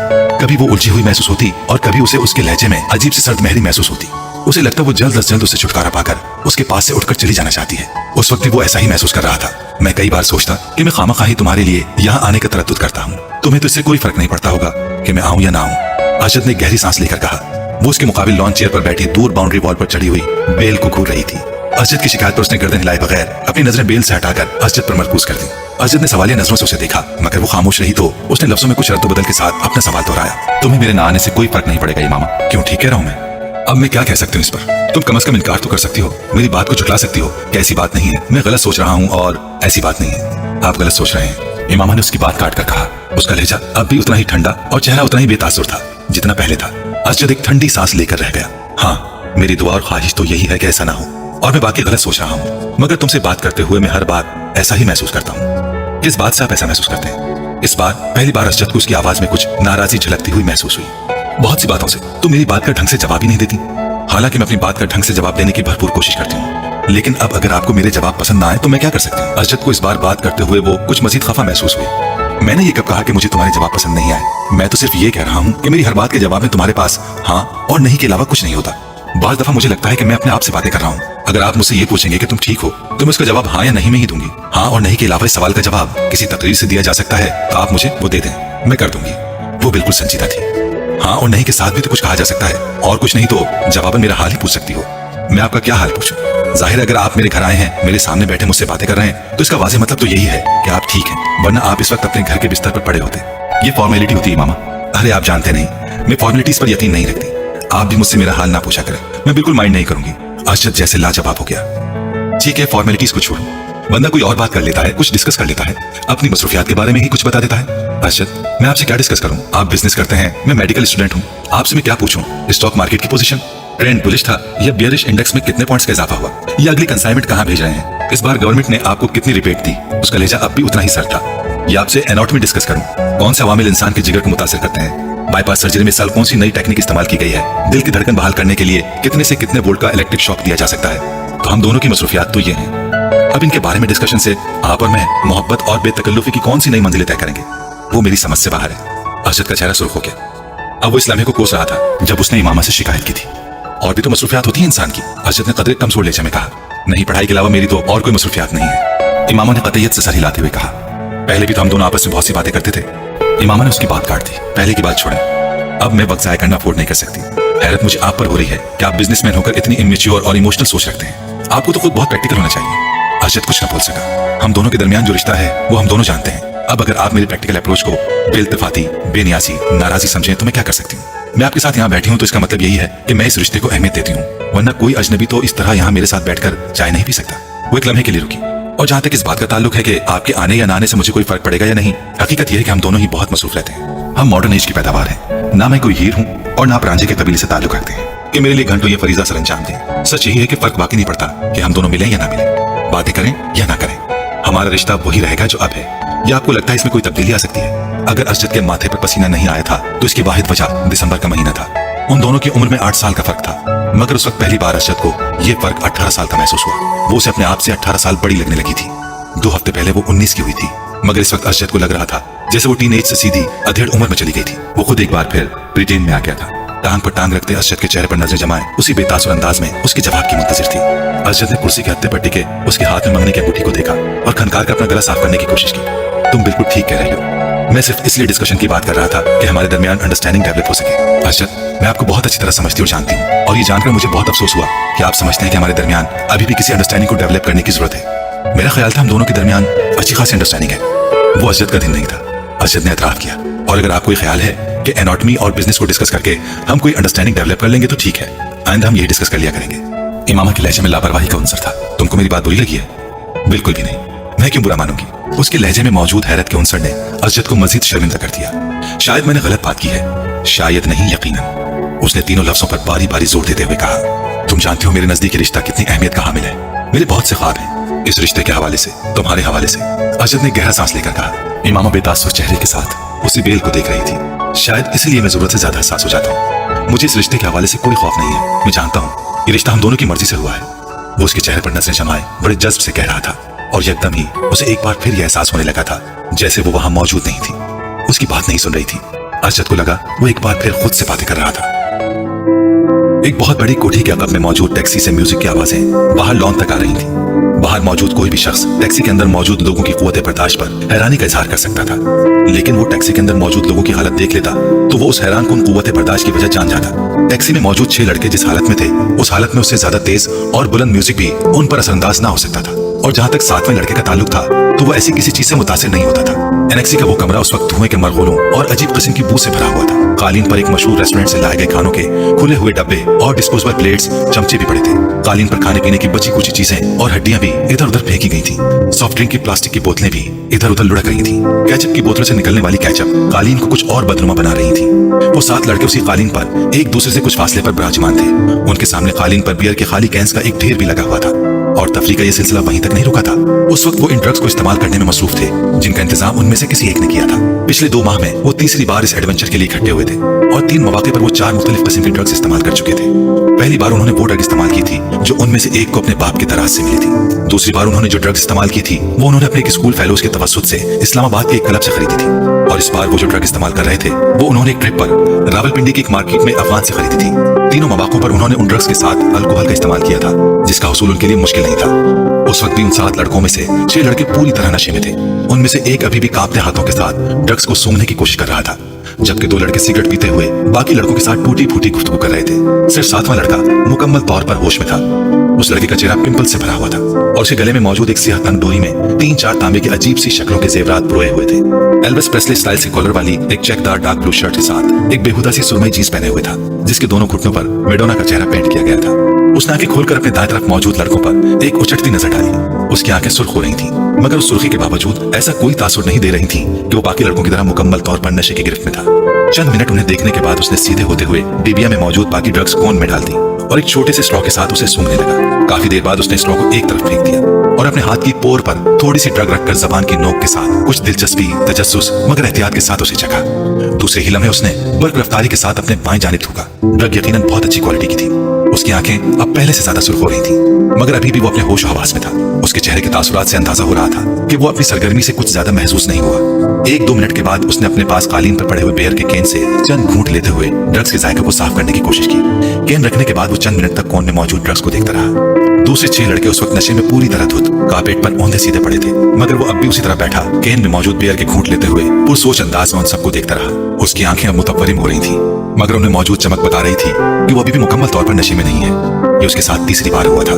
कभी वो उलझी हुई महसूस होती और कभी उसे उसके लहजे में अजीब सी सर्द महरी महसूस होती। उसे लगता वो जल्द अज जल्द उससे छुटकारा पाकर उसके पास से उठकर चली जाना चाहती है। उस वक्त भी वो ऐसा ही महसूस कर रहा था। मैं कई बार सोचता कि मैं खामखाही तुम्हारे लिए यहाँ आने का तरद्दुद करता हूँ। तुम्हें तो इससे कोई फर्क नहीं पड़ता होगा कि मैं आऊँ या ना आऊँ। अशरत ने गहरी सांस लेकर कहा। वो उसके मुकाबिल लॉन चेयर पर बैठी दूर बाउंड्री वॉल पर चढ़ी हुई बेल को घूर रही थी। अशरत की शिकायत पर उसने गर्दन हिलाए बगैर अपनी नजरें बेल से हटाकर अशरत पर मरकूज कर दी। अशरत ने सवालिया नजरों से उसे देखा, मगर वो खामोश रही तो उसने लफ्जों में कुछ रद्द-बदल के साथ अपना सवाल दोहराया। तुम्हें मेरे ना आने से कोई फर्क नहीं पड़ेगा इमामा। क्यों, ठीक कह रहा हूँ मैं? अब मैं क्या कह सकती हूँ इस पर? तुम कम से कम इनकार तो कर सकती हो, मेरी बात को झुठला सकती हो कि ऐसी बात नहीं है, मैं गलत सोच रहा हूँ और ऐसी बात नहीं है। आप गलत सोच रहे हैं, इमामा ने उसकी बात काट कर कहा। उसका लहजा अब भी उतना ही ठंडा और चेहरा उतना ही बेतासुर था जितना पहले था। अशरत एक ठंडी सांस लेकर रह गया। हाँ, मेरी दुआ और ख्वाहिश तो यही है कि ऐसा ना हो और मैं बाकी गलत सोच रहा हूँ, मगर तुमसे बात करते हुए मैं हर बार ऐसा ही महसूस करता हूँ। किस बात से आप ऐसा महसूस करते हैं? इस बार पहली बार अशरत को उसकी आवाज में कुछ नाराजगी झलकती हुई महसूस हुई। बहुत सी बातों से तुम मेरी बात का ढंग से जवाब ही नहीं देती। हालांकि मैं अपनी बात का ढंग से जवाब देने की भरपूर कोशिश करती हूँ, लेकिन अब अगर आपको मेरे जवाब पसंद ना आए तो मैं क्या कर सकती हूँ? अशरत को इस बार बात करते हुए वो कुछ मजीद खफा महसूस हुई। मैंने ये कब कहा कि मुझे तुम्हारे जवाब पसंद नहीं आए? मैं तो सिर्फ ये कह रहा हूँ कि मेरी हर बात के जवाब में तुम्हारे पास हाँ और नहीं के अलावा कुछ नहीं होता। बार दफा मुझे लगता है कि मैं अपने आप से बातें कर रहा हूँ। अगर आप मुझसे ये पूछेंगे कि तुम ठीक हो तो मैं उसका जवाब हाँ या नहीं में ही दूंगी। हाँ और नहीं के अलावा इस सवाल का जवाब किसी तकरीर से दिया जा सकता है तो आप मुझे वो दे दें, मैं कर दूंगी। वो बिल्कुल संजीदा थी। हाँ और नहीं के साथ भी तो कुछ कहा जा सकता है, और कुछ नहीं तो जवाबन मेरा हाल ही पूछ सकती हो। मैं आपका क्या हाल पूछूं? जाहिर है अगर आप मेरे घर आए हैं, मेरे सामने बैठे मुझसे बातें कर रहे हैं, तो इसका वाज़ेह मतलब तो यही है कि आप ठीक हैं, वरना आप इस वक्त अपने घर के बिस्तर पर पड़े होते। ये फॉर्मेलिटी होती है मामा। अरे आप जानते नहीं, मैं फॉर्मेलिटीज पर यकीन नहीं रखती। आप भी मुझसे मेरा हाल ना पूछा करें, मैं बिल्कुल माइंड नहीं करूंगी। अशरत जैसे लाजवाब हो गया। ठीक है, फॉर्मेलिटीज को छोड़ो, बंदा कोई और बात कर लेता है, कुछ डिस्कस कर लेता है, अपनी मसरूफियात के बारे में ही कुछ बता देता है। अशरत, मैं आपसे क्या डिस्कस करूं? आप बिजनेस करते हैं, मैं मेडिकल स्टूडेंट हूं। आपसे मैं क्या पूछूं? स्टॉक मार्केट की पोजीशन, ट्रेंड बुलिश था या बियरिश, इंडेक्स में कितने पॉइंट्स का इजाफा हुआ, या अगली कंसाइनमेंट कहां भेज रहे हैं, इस बार गवर्नमेंट ने आपको कितनी रिबेट दी? उसका लहजा अब भी उतना ही सर था। या आपसे एनाटॉमी डिस्कस करूं, कौन से अवामिल इंसान के जिगर को मुतासिर करते हैं, बाईपास सर्जरी में इस साल कौन सी नई टेक्निक इस्तेमाल की गई है, दिल की धड़कन बहाल करने के लिए कितने से कितने वोल्ट का इलेक्ट्रिक शॉक दिया जा सकता है। तो हम दोनों की मसरूफियात तो ये हैं। अब इनके बारे में डिस्कशन से आप और मैं मोहब्बत और बेतकल्लुफी की कौन सी नई मंजिलें तय करेंगे? वो मेरी समझ से बाहर है। अशरत का चेहरा सुर्ख हो गया। अब वो इस लम्हे को कोस रहा था जब उसने इमामा से शिकायत की थी। और भी तो मसरूफियात होती है इंसान की। अशरत ने कदरे कमजोर लहजे में कहा। नहीं, पढ़ाई के अलावा मेरी तो और कोई मसरूफियात नहीं है। इमामा ने कतईयत से सर हिलाते हुए कहा। पहले भी तो हम दोनों आपस में बहुत सी बातें करते थे। इमामा ने उसकी बात काट दी। पहले की बात छोड़ें, अब मैं वक्त जाया करना अफोर्ड नहीं कर सकती। हैरत मुझे आप पर हो रही है कि आप बिजनेसमैन होकर इतनी इमेच्योर और इमोशनल सोच रखते हैं। आपको तो खुद बहुत प्रैक्टिकल होना चाहिए। अशरत कुछ न बोल सका। हम दोनों के दरमियान जो रिश्ता है वो हम दोनों जानते हैं। अब अगर आप मेरी प्रैक्टिकल अप्रोच को बेइल्तिफाती, बेनियासी, नाराजी समझें तो मैं क्या कर सकती हूँ? मैं आपके साथ यहाँ बैठी हूँ तो इसका मतलब यही है कि मैं इस रिश्ते को अहमियत देती हूँ, वरना कोई अजनबी तो इस तरह यहाँ मेरे साथ बैठकर चाय नहीं पी सकता। वो एक लम्हे के लिए रुकी। और जहाँ तक इस बात का ताल्लुक है कि आपके आने या ना आने से मुझे कोई फर्क पड़ेगा या नहीं, हकीकत यह है कि हम दोनों ही बहुत मसरूफ रहते हैं। हम मॉडर्न एज की पैदावार हैं। ना मैं कोई हीर हूँ और ना आप रांझे के कबीले से ताल्लुक रखते हैं कि मेरे लिए घंटों ये फरीजा सर अंजाम दें। सच यही है कि फर्क बाकी नहीं पड़ता कि हम दोनों मिलें या ना मिलें, बातें करें या ना करें, हमारा रिश्ता वही रहेगा जो अब है। या आपको लगता है इसमें कोई तब्दीली आ सकती है? अगर असजद के माथे पर पसीना नहीं आया था तो इसकी वाहिद वजह दिसंबर का महीना था। उन दोनों की उम्र में 8 साल का फर्क था, मगर उस वक्त पहली बार असजद को यह फर्क 18 साल का महसूस हुआ। वो उसे अपने आप से 18 साल बड़ी लगने लगी थी। 2 हफ्ते पहले वो 19 की हुई थी, मगर इस वक्त असजद को लग रहा था जैसे वो टीन एज से सीधी अधेड़ उम्र में चली गई थी। वो खुद एक बार फिर ब्रिटेन में आ गया था। टांग पर टांग रखते असजद के चेहरे पर नजर जमाए उसी बेतासुर अंदाज में उसके जवाब की मुंतजिर थी। असजद ने कुर्सी के हत्थे पर टिके उसके हाथ में मंगनी की अंगूठी को देखा और खनकार कर अपना गला साफ करने की कोशिश की। तुम बिल्कुल ठीक कह रही हो, मैं सिर्फ इसलिए डिस्कशन की बात कर रहा था कि हमारे दरमियान अंडरस्टैंडिंग डेवलप हो सके। असजद, मैं आपको बहुत अच्छी तरह समझती और जानती हूँ, और ये जानकर मुझे बहुत अफसोस हुआ कि आप समझते हैं कि हमारे दरमियान अभी भी किसी अंडरस्टैंडिंग को डेवलप करने की जरूरत है। मेरा ख्याल था हम दोनों के दरमियान अच्छी खासी अंडरस्टैंडिंग है। वो असजद का दिन नहीं था। असजद ने एतराफ किया, और अगर आपको ख्याल है कि एनाटॉमी और बिजनेस को डिस्कस करके हम कोई अंडरस्टैंडिंग डेवलप कर लेंगे तो ठीक है, आइंदा हम यही डिस्कस कर लिया करेंगे। इमामा के लहजे में लापरवाही का अंसर था। तुमको मेरी बात बुरी लगी है? बिल्कुल भी नहीं, मैं क्यों बुरा मानूंगी? उसके लहजे में मौजूद हैरत के अंसर ने असजद को मजीद शर्मिंदा कर दिया। शायद मैंने गलत बात की है, शायद नहीं यकीनन। उसने तीनों लफ्जों पर बारी बारी जोर देते हुए कहा, तुम जानती हो मेरे नजदीक रिश्ता कितनी अहमियत का हामिल है। मेरे बहुत से ख्वाब हैं इस रिश्ते के हवाले से, तुम्हारे हवाले से। असजद ने गहरा सांस लेकर कहा। इमामा बेतासुर चेहरे के साथ उसी बेल को देख रही थी। शायद इसलिए मैं जरूरत से ज्यादा एहसास हो जाता हूँ। मुझे इस रिश्ते के हवाले से कोई खौफ नहीं है। मैं जानता हूँ ये रिश्ता हम दोनों की मर्जी से हुआ है। वो उसके चेहरे पर नजरें जमाए बड़े जज्ब से कह रहा था, और एकदम ही उसे एक बार फिर यह एहसास होने लगा था जैसे वो वहां मौजूद नहीं थी, उसकी बात नहीं सुन रही थी। असजद को लगा वो एक बार फिर खुद से बातें कर रहा था। एक बहुत बड़ी कोठी के अगब में मौजूद टैक्सी से म्यूजिक की आवाजें बाहर लॉन तक आ रही थी। बाहर मौजूद कोई भी शख्स टैक्सी के अंदर मौजूद लोगों की कुव्वत बर्दाश्त पर हैरानी का इजहार कर सकता था, लेकिन वो टैक्सी के अंदर मौजूद लोगों की हालत देख लेता तो वो उस हैरान कुन कुव्वत बर्दाश्त की वजह जान जाता। टैक्सी में मौजूद 6 लड़के जिस हालत में थे, उस हालत में उससे ज्यादा तेज और बुलंद म्यूजिक भी उन पर असरअंदाज ना हो सकता था। और जहां तक 7वें लड़के का ताल्लुक था तो वो ऐसी किसी चीज से मुतासिर नहीं होता था। एनेक्सी का वो कमरा उस वक्त धुएं के मरगोलों और अजीब किस्म की बू से भरा हुआ था। कालीन पर एक मशहूर रेस्टोरेंट से लाए गए खानों के खुले हुए डब्बे और डिस्पोजेबल प्लेट्स, चमचे भी पड़े थे। कालीन पर खाने पीने की बची कुछ चीजें और हड्डियां भी इधर उधर फेंकी गई थी। सॉफ्ट ड्रिंक की प्लास्टिक की बोतलें भी इधर उधर लुढ़क रही थी। केचप की बोतलों से निकलने वाली केचप कालीन को कुछ और बदनुमा बना रही थी। वो 7 लड़के उसी कालीन पर एक दूसरे से कुछ फासले पर विराजमान थे। उनके सामने कालीन पर बियर के खाली कैंस का एक ढेर भी लगा हुआ था, और तफरीह का यह सिलसिला वहीं तक नहीं रुका था। उस वक्त वो इन ड्रग्स को इस्तेमाल करने में मसरूफ थे जिनका इंतजाम उनमें से किसी एक ने किया था। पिछले 2 माह में वो तीसरी बार इस एडवेंचर के लिए इकट्ठे हुए थे, और 3 मौके पर वो 4 मुख्तलिफ किस्म के ड्रग्स इस्तेमाल कर चुके थे। पहली बार उन्होंने वो ड्रग इस्तेमाल की थी जो उनमें से एक को अपने बाप की तराज से मिली थी। दूसरी बार उन्होंने जो ड्रग्स इस्तेमाल की थी वो उन्होंने अपने एक स्कूल फेलोज के तवस्सुत से इस्लामाबाद के एक क्लब से खरीदी थी। और इस बार वो जो ड्रग इस्तेमाल कर रहे थे वो उन्होंने एक ट्रिप पर रावलपिंडी की एक मार्केट में अफगान से खरीदी थी। तीनों मौकों पर उन्होंने उन ड्रग्स के साथ अल्कोहल का इस्तेमाल किया था, जिसका हुसूल उनके लिए मुश्किल नहीं था। उस वक्त भी उन 7 लड़कों में से 6 लड़के पूरी तरह नशे में थे। उनमें से एक अभी भी कांपते हाथों के साथ ड्रग्स को सूंघने की कोशिश कर रहा था, जबकि 2 लड़के सिगरेट पीते हुए बाकी लड़कों के साथ टूटी फूटी गुफ्तगू कर रहे थे। सिर्फ 7वां लड़का मुकम्मल तौर पर होश में था। उस लड़के का चेहरा पिंपल से भरा हुआ था, और उसके गले में मौजूद एक सियाह डोरी में 3-4 तांबे की अजीब सी शक्लों के जेवरात पुरोए हुए थे। एल्विस प्रेस्ली स्टाइल से कॉलर वाली एक चेकदार डार्क ब्लू शर्ट के साथ एक बेहुदा सी सुरमई जींस पहने हुए था, जिसके दोनों घुटनों पर मेडोना का चेहरा पेंट किया गया था। उसने आंखें खोलकर अपने दाएं तरफ मौजूद लड़कों पर एक उचटती नजर डाली। उसकी आंखें सुर्ख हो रही थीं, मगर उस सुर्खी के बावजूद ऐसा कोई तासुर नहीं दे रही थी कि वो बाकी लड़कों की तरह मुकम्मल तौर पर नशे की गिरफ्त में था। चंद मिनट उन्हें देखने के बाद उसने सीधे होते हुए डिबिया में मौजूद बाकी ड्रग्स कोन में डाल दी और एक छोटे से स्ट्रॉ के साथ उसे सूंघने लगा। काफी देर बाद उसने स्ट्रॉ को एक तरफ फेंक दिया और अपने हाथ की पोर पर थोड़ी सी ड्रग रखकर जबान की नोक के साथ कुछ दिलचस्पी, तजस्सुस मगर एहतियात के साथ उसे चखा। दूसरे ही लम्हे उसने बर्क रफ्तारी के साथ अपने बाएं जानिब थूका। ड्रग यकीनन बहुत अच्छी क्वालिटी की थी। उसकी आंखें अब पहले से ज्यादा सुर्ख हो रही थी, मगर अभी भी वो अपने होश हवास में था। उसके चेहरे के तासुरात से अंदाजा हो रहा था कि वो अपनी सरगर्मी से कुछ ज्यादा महसूस नहीं हुआ। 1-2 मिनट के बाद उसने अपने पास कालीन पर पड़े हुए बेयर के केन से चंद घूंट लेते हुए ड्रग्स के जायके को साफ करने की कोशिश की। केन रखने के बाद वो चंद मिनट तक कोन में मौजूद ड्रग्स को देखता रहा। दूसरे 6 लड़के उस वक्त नशे में पूरी तरह धुत कारपेट पर औंधे सीधे पड़े थे, मगर वो अब भी उसी तरह बैठा केन में मौजूद बेयर के घूंट लेते हुए पुरसोच अंदाज में उन सबको देखता रहा। उसकी आंखें अब मुतव्वरिम हो रही थी, मगर उन्हें मौजूद चमक बता रही थी कि वो अभी भी मुकम्मल तौर पर नशे में नहीं है। ये उसके साथ तीसरी बार हुआ था।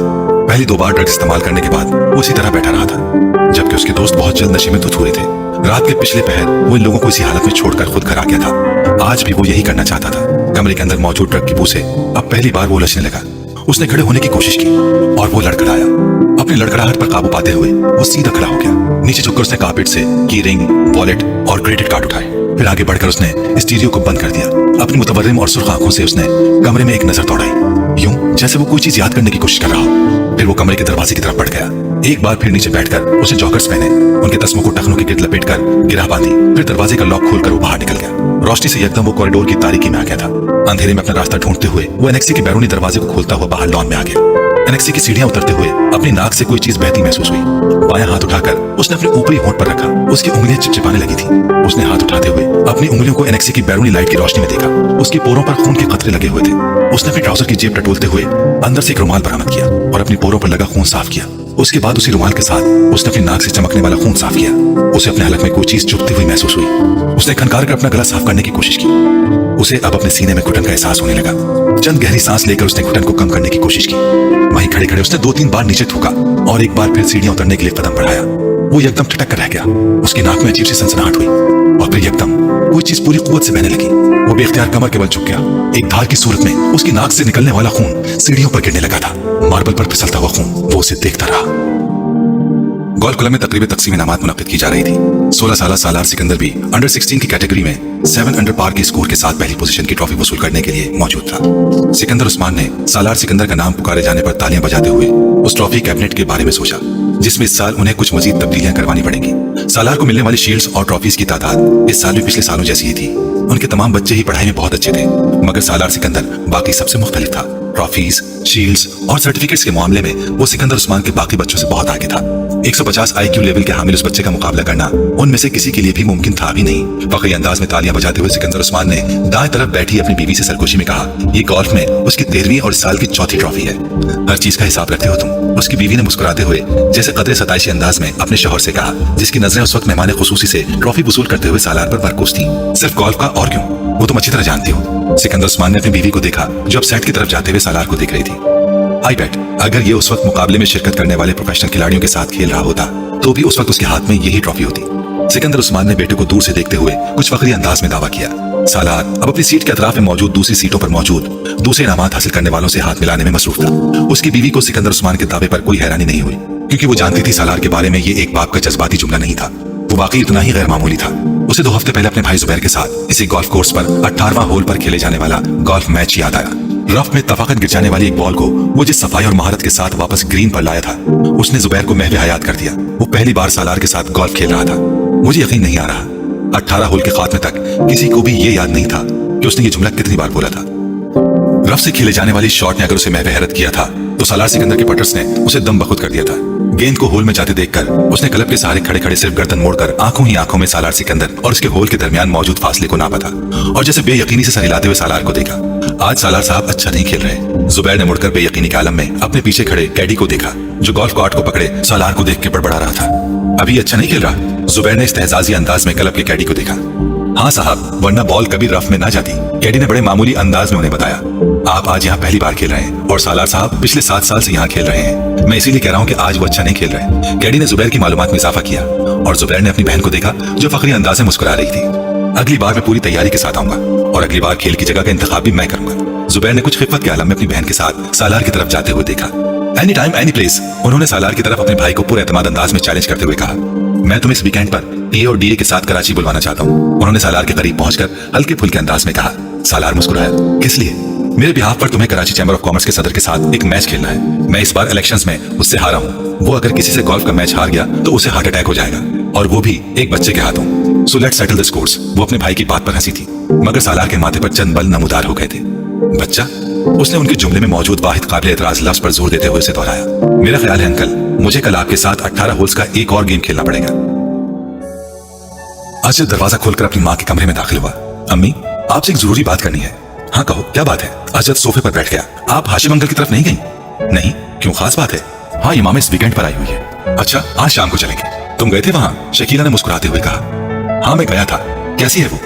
पहली 2 बार ड्रग्स इस्तेमाल करने के बाद वो इसी तरह बैठा रहा था, जबकि उसके दोस्त बहुत जल्द नशे में धुत हुए थे। रात के पिछले पहर वो इन लोगों को इसी हालत में छोड़कर खुद घर आ गया था। आज भी वो यही करना चाहता था। कमरे के अंदर मौजूद ड्रग की बू से अब पहली बार वो उलझने लगा। उसने खड़े होने की कोशिश की और वो लड़खड़ाया। अपनी लड़खड़ाहट पर काबू पाते हुए वो सीधा खड़ा हो गया। नीचे झुककर उसने कारपेट से की रिंग, वॉलेट और क्रेडिट कार्ड उठाए। फिर आगे बढ़कर उसने स्टीरियो को बंद कर दिया। अपनी मुतवर्रिम और सुर्ख आंखों से उसने कमरे में एक नजर दौड़ाई, यूं जैसे वो कोई चीज याद करने की कोशिश कर रहा हो। फिर वो कमरे के दरवाजे की तरफ बढ़ गया। एक बार फिर नीचे बैठकर उसने जॉकर्स पहने, उनके तस्मों को टखनों के गिर्द लपेटकर गिरा बांधी। फिर दरवाजे का लॉक खोलकर वो बाहर निकल गया। रोशनी से एकदम वो कॉरिडोर की तारीकी में आ गया था। अंधेरे में अपना रास्ता ढूंढते हुए वो एनेक्सी के बैरूनी दरवाजे को खोलता हुआ बाहर लॉन में आ गया। एनेक्सी की सीढ़ियां उतरते हुए अपनी नाक से कोई चीज बहती महसूस हुई। बायां हाथ उठाकर उसने अपने ऊपरी होंठ पर रखा। उसकी उंगलियां चिपचिपाने लगी थी। उसने हाथ उठाते हुए अपनी उंगलियों को एनेक्सी की बैरूनी लाइट की रोशनी में देखा। उसकी पोरों पर खून के कतरे लगे हुए थे। उसने अपने ट्राउजर की जेब टटोलते हुए अंदर से एक रुमाल बरामद किया और अपनी पोरों पर लगा खून साफ किया। उसके बाद उसी रुमाल के साथ उसने अपनी नाक से चमकने वाला खून साफ किया। उसे अपने हलक में कोई चीज चुभती हुई महसूस हुई। उसने खनकार कर अपना गला साफ करने की कोशिश की। उसे अब अपने सीने में घुटन का एहसास होने लगा। चंद गहरी सांस लेकर उसने घुटन को कम करने की कोशिश की। वहीं खड़े खड़े उसने 2-3 बार नीचे थूका और एक बार फिर सीढ़ियां उतरने के लिए कदम बढ़ाया। वो एकदम ठिठक कर रह गया। उसकी नाक में अजीब सी सनसनाहट हुई और फिर एकदम कोई चीज पूरी कुव्वत से बहने लगी। वो बेख्तियार कमर के बल झुक गया। एक धार की सूरत में उसकी नाक से निकलने वाला खून सीढ़ियों पर गिरने लगा था। मार्बल पर फिसलता हुआ खून वो उसे देखता रहा। गोल्फ क्लब में तकरीबन तकसीम इनामात मुनक्किद की जा रही थी। 16 साल सालार सिकंदर भी अंडर 16 की कैटेगरी में 7 अंडर पार के स्कोर के साथ पहली पोजीशन की ट्रॉफी वसूल करने के लिए मौजूद था। सिकंदर उस्मान ने सालार सिकंदर का नाम पुकारे जाने पर तालियां बजाते हुए उस ट्रॉफी कैबिनेट के बारे में सोचा, जिसमें इस साल उन्हें कुछ मजीद तब्दीलियां करवानी पड़ेंगी। सालार को मिलने वाली शील्ड्स और ट्रॉफीज की तादाद इस साल भी पिछले सालों जैसी ही थी। उनके तमाम बच्चे ही पढ़ाई में बहुत अच्छे थे, मगर सालार सिकंदर बाकी सबसे मुख्तलिफ था। ट्रॉफीज, शील्ड्स और सर्टिफिकेट्स के मामले में वो सिकंदर उस्मान के बाकी बच्चों से बहुत आगे था। 150 IQ लेवल के हामिल उस बच्चे का मुकाबला करना उनमें से किसी के लिए भी मुमकिन था भी नहीं। फखरी अंदाज में तालियां बजाते हुए सिकंदर उस्मान ने दाएं तरफ बैठी अपनी बीवी से सरगोशी में कहा, ये गोल्फ में उसकी 13वीं और इस साल की चौथी ट्रॉफी है। हर चीज का हिसाब रखते हो तुम। उसकी बीवी ने मुस्कुराते हुए जैसे कदरे सताइशी अंदाज में अपने शौहर से कहा, जिसकी नजरें उस वक्त मेहमान खुसूसी से ट्रॉफी वसूल करते हुए सालार पर मरकूज थी। सिर्फ गोल्फ का और क्यों, वो तुम अच्छी तरह जानती हो। सिकंदर उस्मान ने अपनी बीवी को देखा जो अब सेट की तरफ जाते हुए सालार को देख रही थी। आई बेट अगर ये उस वक्त मुकाबले में शिरकत करने वाले प्रोफेशनल खिलाड़ियों के साथ खेल रहा होता तो भी उस वक्त उसके हाथ में यही ट्रॉफी होती। सिकंदर उस्मान ने बेटे को दूर से देखते हुए कुछ फखरी अंदाज में दावा किया। सालार अब अपनी सीट के अतराफ में मौजूद दूसरी सीटों पर मौजूद दूसरे इनामात हासिल करने वालों से हाथ मिलाने में मसरूफ था। उसकी बीवी को सिकंदर उस्मान के दावे पर कोई हैरानी नहीं हुई, क्योंकि वो जानती थी सालार के बारे में ये एक बाप का जज्बाती जुमला नहीं था। वो वाकई इतना ही गैर मामूली था। उसे 2 हफ्ते पहले अपने भाई जुबैर के साथ इसी गोल्फ कोर्स पर 18वां होल पर खेले जाने वाला गोल्फ मैच याद आया। रफ में तफाकत गिर जाने वाली एक बॉल को वो जिस सफाई और महारत के साथ वापस ग्रीन पर लाया था, उसने जुबैर को महव हयात कर दिया। वो पहली बार सालार के साथ गोल्फ खेल रहा था। मुझे यकीन नहीं आ रहा 18 होल के खात्मे तक किसी को भी ये याद नहीं था कि उसने ये जुमला कितनी बार बोला था। रफ से खेले जाने वाली शॉट ने अगर उसे महव हैरत किया था तो सालार सिकंदर के पटर्स ने उसे दम बखुद कर दिया था। गेंद को होल में जाते देखकर उसने क्लब के सहारे खड़े खड़े सिर्फ गर्दन मोड़कर आंखों ही आंखों में सालार सिकंदर और उसके होल के दरमियान मौजूद फासले को नापा था और जैसे बेयकीनी से सर हिलाते हुए सालार को देखा। आज सालार साहब अच्छा नहीं खेल रहे। जुबैर ने मुड़कर बेयकीनी के आलम में अपने पीछे खड़े कैडी को देखा जो गोल्फ कार्ट को पकड़े सालार को देख के बड़बड़ा रहा था। अभी अच्छा नहीं खेल रहा? जुबैर ने इस्तेहजाजी अंदाज में क्लब के कैडी को देखा। हाँ साहब, वरना बॉल कभी रफ में ना जाती। कैडी ने बड़े मामूली अंदाज में उन्हें बताया, आप आज यहाँ पहली बार खेल रहे हैं और सालार साहब पिछले 7 साल से यहाँ खेल रहे हैं। मैं इसीलिए कह रहा हूँ कि आज वो अच्छा नहीं खेल रहे। कैडी ने जुबैर की मालूमात में इजाफा किया और जुबैर ने अपनी बहन को देखा जो फखरी अंदाज में मुस्कुरा रही थी। अगली बार मैं पूरी तैयारी के साथ आऊंगा और अगली बार खेल की जगह का इंतखाब भी मैं करूंगा। जुबैर ने कुछ खिफत के आलम में अपनी बहन के साथ सालार की तरफ जाते हुए देखा। एनी टाइम एनी प्लेस, उन्होंने सालार की तरफ अपने भाई को पूरे एतमाद अंदाज में चैलेंज करते हुए कहा, मैं तुम्हें इस वीकेंड पर टीए और डीए के साथ कराची बुलवाना चाहता हूँ। उन्होंने सालार के करीब पहुंचकर हल्के फुल्के अंदाज में कहा। सालार मुस्कुराया, किस लिए? मेरे बिहाफ पर तुम्हें कराची चैम्बर ऑफ कॉमर्स के सदर के साथ एक मैच खेलना है। मैं इस बार इलेक्शंस में उससे हारा हूँ। वो अगर किसी से गोल्फ का मैच हार गया तो उसे हार्ट अटैक हो जाएगा, और वो भी एक बच्चे के हाथों। So let's settle the scores. वो अपने भाई की बात पर हंसी थी, मगर सालार के माथे पर चंद बल नमूदार हो गए थे। बच्चा, उसने उनके जुमले में मौजूद वाहिद काबिल एतराज लफ्ज पर जोर देते हुए उसे दोहराया। मेरा ख्याल है अंकल, मुझे कल आपके साथ 18 होल्स का एक और गेम खेलना पड़ेगा। आज दरवाजा खोलकर अपनी माँ के कमरे में दाखिल हुआ। अम्मी, आपसे एक जरूरी बात करनी है। हाँ कहो, क्या बात है? अजद सोफे पर बैठ गया। आप हाशिम अंकल की तरफ नहीं गई? नहीं, क्यों, खास बात है? हाँ, ये मामा इस वीकेंड पर आई हुई है। अच्छा, आज शाम को चलेंगे। तुम गए थे वहां? शकीला ने मुस्कुराते हुए कहा। हाँ, मैं गया था। कैसी है वो?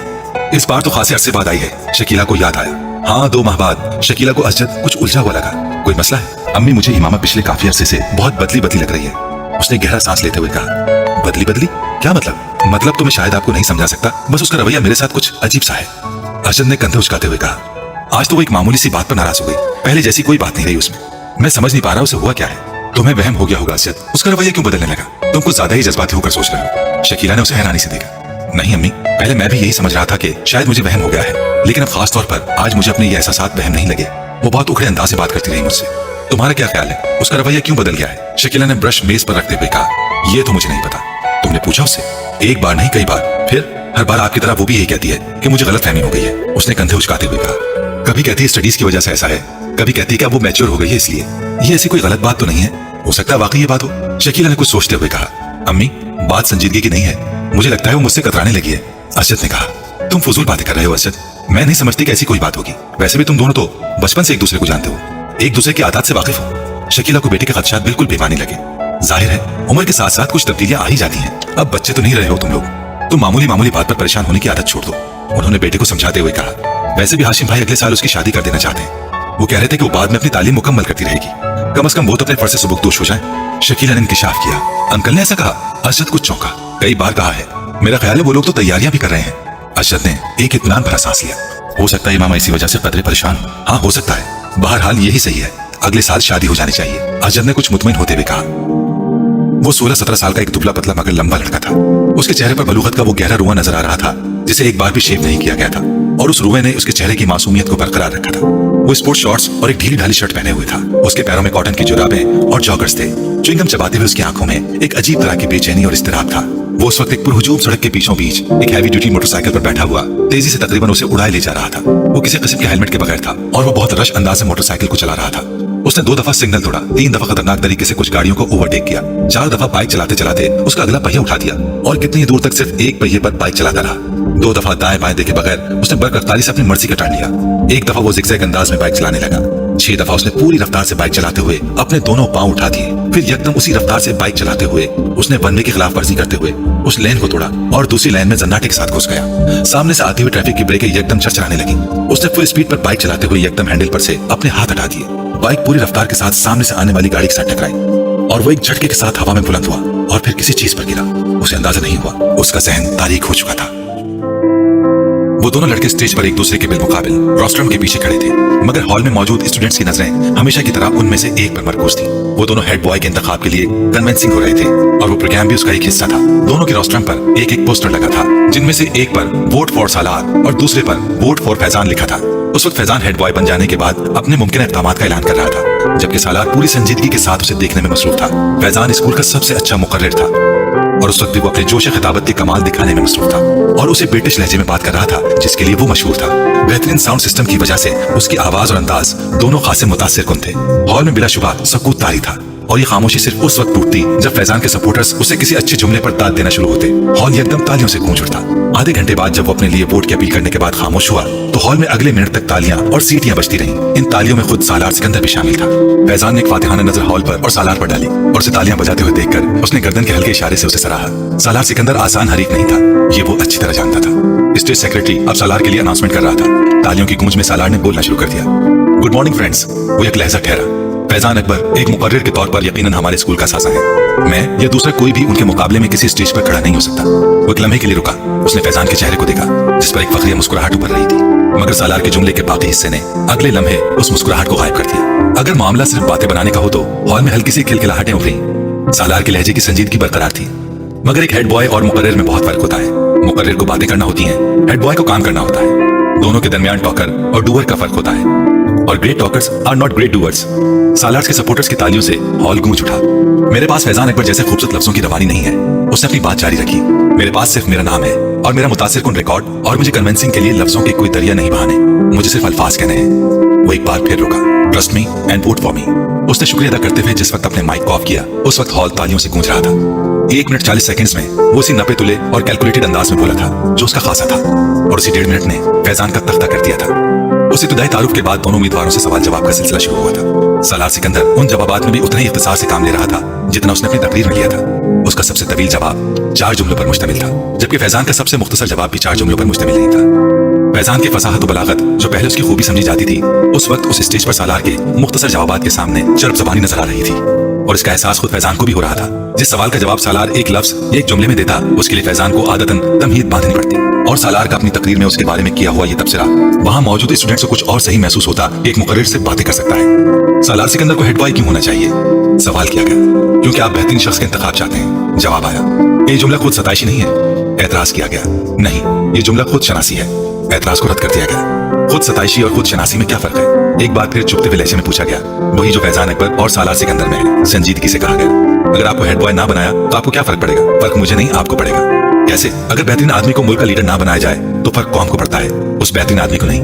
इस बार तो खासे अरसे बाद आई है। शकीला को याद आया। हाँ, 2 माह बाद। शकीला को अजद कुछ उलझा हुआ लगा। कोई मसला है? अम्मी, मुझे इमामा पिछले काफी अरसे से बहुत बदली बदली लग रही है। उसने गहरा सांस लेते हुए कहा। बदली बदली? क्या मतलब? मतलब तो मैं शायद आपको नहीं समझा सकता, बस उसका रवैया मेरे साथ कुछ अजीब सा है। अजद ने कंधे उचकाते हुए कहा। आज तो वो एक मामूली सी बात पर नाराज हो गई। पहले जैसी कोई बात नहीं रही उसमें। मैं समझ नहीं पा रहा उसे हुआ क्या है। तुम्हें वहम हो गया होगा असद, उसका रवैया क्यों बदलने लगा? तुम कुछ ज्यादा ही जज्बाती होकर सोच रहे हो। शकीला ने उसे हैरानी से देखा। नहीं अम्मी, पहले मैं भी यही समझ रहा था कि शायद मुझे वहम हो गया है, लेकिन अब खास तौर पर आज मुझे अपने ये एहसासात वहम नहीं लगे। वो बहुत उखड़े अंदाज से बात करती रही मुझसे। तुम्हारा क्या ख्याल है, उसका रवैया क्यों बदल गया है? शकीला ने ब्रश मेज पर रखते हुए कहा, ये तो मुझे नहीं पता। तुमने पूछा उससे? एक बार नहीं कई बार। फिर हर बार आपकी तरह वो भी यही कहती है कि मुझे गलतफहमी हो गई है। उसने कंधे उचकाते हुए कहा। कभी कहती है स्टडीज की वजह से ऐसा है, कभी कहती है कि अब वो मैच्योर हो गई है इसलिए। ये ऐसी कोई गलत बात तो नहीं है, हो सकता है वाकई ये बात हो। शकीला ने कुछ सोचते हुए कहा, अम्मी बात संजीदगी की नहीं है, मुझे लगता है वो मुझसे कतराने लगी है। असद ने कहा, तुम फजूल बातें कर रहे हो असद, मैं नहीं समझती कि ऐसी कोई बात होगी। वैसे भी तुम दोनों तो बचपन से एक दूसरे को जानते हो, एक दूसरे की आदत से वाकिफ हो। शकीला को बेटे के खदशात बिल्कुल बेमानी लगे। जाहिर है उम्र के साथ साथ कुछ तब्दीलियां आ ही जाती हैं। अब बच्चे तो नहीं रहे हो तुम लोग, तो मामूली मामूली बात पर परेशान होने की आदत छोड़ दो। उन्होंने बेटे को समझाते हुए कहा, वैसे भी हाशिम भाई अगले साल उसकी शादी कर देना चाहते हैं। वो कह रहे थे कि वो बाद में अपनी तालीम मुकम्मल करती रहेगी, कम से कम वो तो अपने फर्ज से सुबुकदोश हो जाए। शकीला ने इंकिशाफ किया। अंकल ने ऐसा कहा? अरशद कुछ चौंका। कई बार कहा है, मेरा ख्याल है वो लोग तो तैयारियां भी कर रहे हैं। अरशद ने एक इत्मीनान भरा सांस लिया। हो सकता है मामा इसी वजह से कदरे परेशान हो। हाँ हो सकता है, बहरहाल यही सही है, अगले साल शादी हो जानी चाहिए। अरशद ने कुछ मुतमईन होते हुए कहा। वो 16-17 साल का एक दुबला पतला मगर लंबा लड़का था। उसके चेहरे पर बलूगत का वो गहरा रुआ नजर आ रहा था जिसे एक बार भी शेव नहीं किया गया था, और उस रुए ने उसके चेहरे की मासूमियत को बरकरार रखा था। वो स्पोर्ट्स शॉर्ट्स और एक ढीली ढाली शर्ट पहने हुए था। उसके पैरों में कॉटन की जुराबें और जॉगर्स थे। च्युइंगम चबाते हुए उसकी आंखों में एक अजीब तरह की बेचैनी और इस्तिराब था। वो उस वक्त एक पुरहुजूम सड़क के बीचों बीच एक हैवी ड्यूटी मोटरसाइकिल पर बैठा हुआ तेजी से तकरीबन उसे उड़ाए ले जा रहा था। वो किसी किस्म के हेलमेट के बगैर था और वो बहुत रश अंदाज से मोटरसाइकिल को चला रहा था। उसने 2 दफा सिग्नल तोड़ा, 3 दफा खतरनाक तरीके से कुछ गाड़ियों को ओवरटेक किया, 4 दफा बाइक चलाते चलाते उसका अगला पहिया उठा दिया और कितनी दूर तक सिर्फ एक पहिए पर बाइक चलाता रहा। 2 दफा दाएं बाएं देखे बगैर उसने बर्क रफ्तारी से अपनी मर्जी का टाल लिया। एक दफा वो जिगजैग अंदाज में बाइक चलाने लगा। 6 दफा उसने पूरी रफ्तार से बाइक चलाते हुए अपने दोनों पांव उठा दिए। फिर एकदम उसी रफ्तार से बाइक चलाते हुए उसने वन वे की खिलाफ वर्जी करते हुए उस लेन को तोड़ा और दूसरी लेन में जन्नाटे के साथ घुस गया। सामने से आती हुई ट्रैफिक की ब्रेकें एकदम चरचराने लगी। उसने फुल स्पीड पर बाइक चलाते हुए एकदम हैंडल पर से अपने हाथ हटा दिए। बाइक पूरी रफ्तार के साथ सामने से आने वाली गाड़ी के साथ टकराई और वो एक झटके के साथ हवा में बुलंद हुआ और फिर किसी चीज पर गिरा। उसे अंदाजा नहीं हुआ, उसका जहन तारीक हो चुका था। वो दोनों लड़के स्टेज पर एक दूसरे के बिलमुकाबिल रोस्ट्रम के पीछे खड़े थे, मगर हॉल में मौजूद स्टूडेंट्स की नजरें हमेशा की तरह उनमें से एक पर मरकूज थी। वो दोनों हेड बॉय के इंतखाब के लिए कन्विंसिंग हो रहे थे और वो प्रोग्राम भी उसका एक हिस्सा था। दोनों के रोस्ट्रम पर एक एक पोस्टर लगा था, जिनमें से एक पर वोट फॉर सालार और दूसरे पर वोट फॉर फैजान लिखा था। उस वक्त फैजान हेड बॉय बन जाने के बाद अपने मुमकिन इक़दामात का ऐलान कर रहा था, जबकि सालार पूरी संजीदगी के साथ उसे देखने में मसरूफ था। फैजान स्कूल का सबसे अच्छा मुकर्रिर था और उस वक्त भी वो अपने जोश खिताबत के कमाल दिखाने में मसरूफ था और उसे ब्रिटिश लहजे में बात कर रहा था, जिसके लिए वो मशहूर था। बेहतरीन साउंड सिस्टम की वजह से उसकी आवाज और अंदाज दोनों खासे मुतासिर कुन थे। हॉल में बिलाशुबा सकूत तारी था और ये खामोशी सिर्फ उस वक्त टूटती जब फैजान के सपोर्टर्स उसे किसी अच्छे जुमले पर दाद देना शुरू होते। हॉल एकदम तालियों से गूंज उठता। आधे घंटे बाद जब वो अपने लिए वोट की अपील करने के बाद खामोश हुआ तो हॉल में अगले मिनट तक तालियां और सीटियां बजती रहीं। इन तालियों में खुद सालार सिकंदर भी शामिल था। फैजान ने एक फातिहाना नजर हॉल पर और सालार पर डाली और उसे तालियां बजाते हुए देखकर उसने गर्दन के हल्के इशारे से उसे सराहा। सालार सिकंदर आसान हरीफ नहीं था, ये वो अच्छी तरह जानता था। स्टेज सेक्रेटरी अब सालार के लिए अनाउंसमेंट कर रहा था। तालियों की गूंज में सालार ने बोलना शुरू कर दिया। Good morning friends. वो एक लहजा ठहरा। फैजान अकबर एक मुकर्रिर के तौर पर यकीनन हमारे स्कूल का सासा है। मैं या दूसरा कोई भी उनके मुकाबले में किसी स्टेज पर खड़ा नहीं हो सकता। वो एक लम्हे के लिए रुका। उसने फैजान के चेहरे को देखा जिस पर एक फखरिया मुस्कुराहट उभर रही थी, मगर सालार के जुमले के बाकी हिस्से ने अगले लम्हे उस मुस्कुराहट को गायब कर दिया। अगर मामला सिर्फ बातें बनाने का हो तो हॉल में हल्की सी खिलखिलाहटें उभरी। सालार के लहजे की संजीदगी बरकरार थी, मगर एक हेड बॉय और मुकर्रिर में बहुत फर्क होता है। मुकर्रिर को बातें करना होती हैं, हेड बॉय को काम करना होता है। दोनों के दरमियान टॉकर और डूअर का फर्क होता है और great talkers are not great doers. सालार्स के सपोर्टर्स की तालियों से हॉल गूंज उठा। मेरे पास फैजान अकबर जैसे खूबसूरत लफ्जों की रवानी नहीं है। उसने अपनी बात जारी रखी। मेरे पास सिर्फ मेरा नाम है और मेरा मुतासिर कुन रिकॉर्ड, और मुझे कन्विंसिंग के लिए लफ्जों के कोई दरिया नहीं बहाने, मुझे सिर्फ अल्फाज कहने हैं। वो एक बार फिर रुका। Trust me and vote for me. उसने शुक्रिया अदा करते हुए जिस वक्त अपने माइक को ऑफ किया उस वक्त हॉल तालियों से गूंज रहा था। 1 मिनट 40 सेकंड्स में वो उसी नपे तुले और कैलकुलेटेड अंदाज में बोला था जो उसका खासा था, और उसी 1.5 मिनट ने फैजान का तख्ता कर दिया था। उस इब्तिदाई तारुफ के बाद दोनों उम्मीदवारों से सवाल जवाब का सिलसिला शुरू हुआ था। सालार सिकंदर उन जवाबात में भी उतना ही इख्तिसार से काम ले रहा था जितना उसने अपनी तकरीर में लिया था। उसका सबसे तवील जवाब 4 जुमलों पर मुश्तमिल था, जबकि फैजान का सबसे मुख्तसर जवाब भी 4 जुमलों पर मुश्तमिल नहीं था। फैजान की फसाहत और बलागत जो पहले उसकी खूबी समझी जाती थी, उस वक्त उस स्टेज पर सालार के मुख्तसर जवाबात के सामने चरब ज़बानी नजर आ रही थी, और इसका एहसास खुद फैजान को भी हो रहा था। जिस सवाल का जवाब सालार एक लफ्ज एक जुमले में देता, उसके लिए फैजान को आदतन तमहीद बांधनी पड़ती। और सालार का अपनी तकरीर में उसके बारे में किया हुआ ये तबसरा वहां मौजूद स्टूडेंट्स को कुछ और सही महसूस होता कि एक मुकर्रिर से बातें कर सकता है। सालार सिकंदर को हेड बॉय क्यों होना चाहिए? सवाल किया गया। क्योंकि आप बेहतरीन शख्स का इंतखाब चाहते हैं। जवाब आया, ये जुमला खुद सताइशी नहीं है। एतराज किया गया, नहीं, ये जुमला खुद शनासी है। एतराज को रद्द कर दिया गया। खुद सताइशी और खुद शनासी में क्या फर्क है? एक बार फिर चुपते हुए लहजे में पूछा गया, वही जो फैजान अकबर और सालार सिकंदर में है। संजीदगी से कहा गया, अगर आपको हेड बॉय ना बनाया तो आपको क्या फर्क पड़ेगा? फर्क मुझे नहीं, आपको पड़ेगा। कैसे? अगर बेहतरीन आदमी को मुल्क का लीडर ना बनाया जाए तो फर्क कौम को पड़ता है, उस बेहतरीन आदमी को नहीं।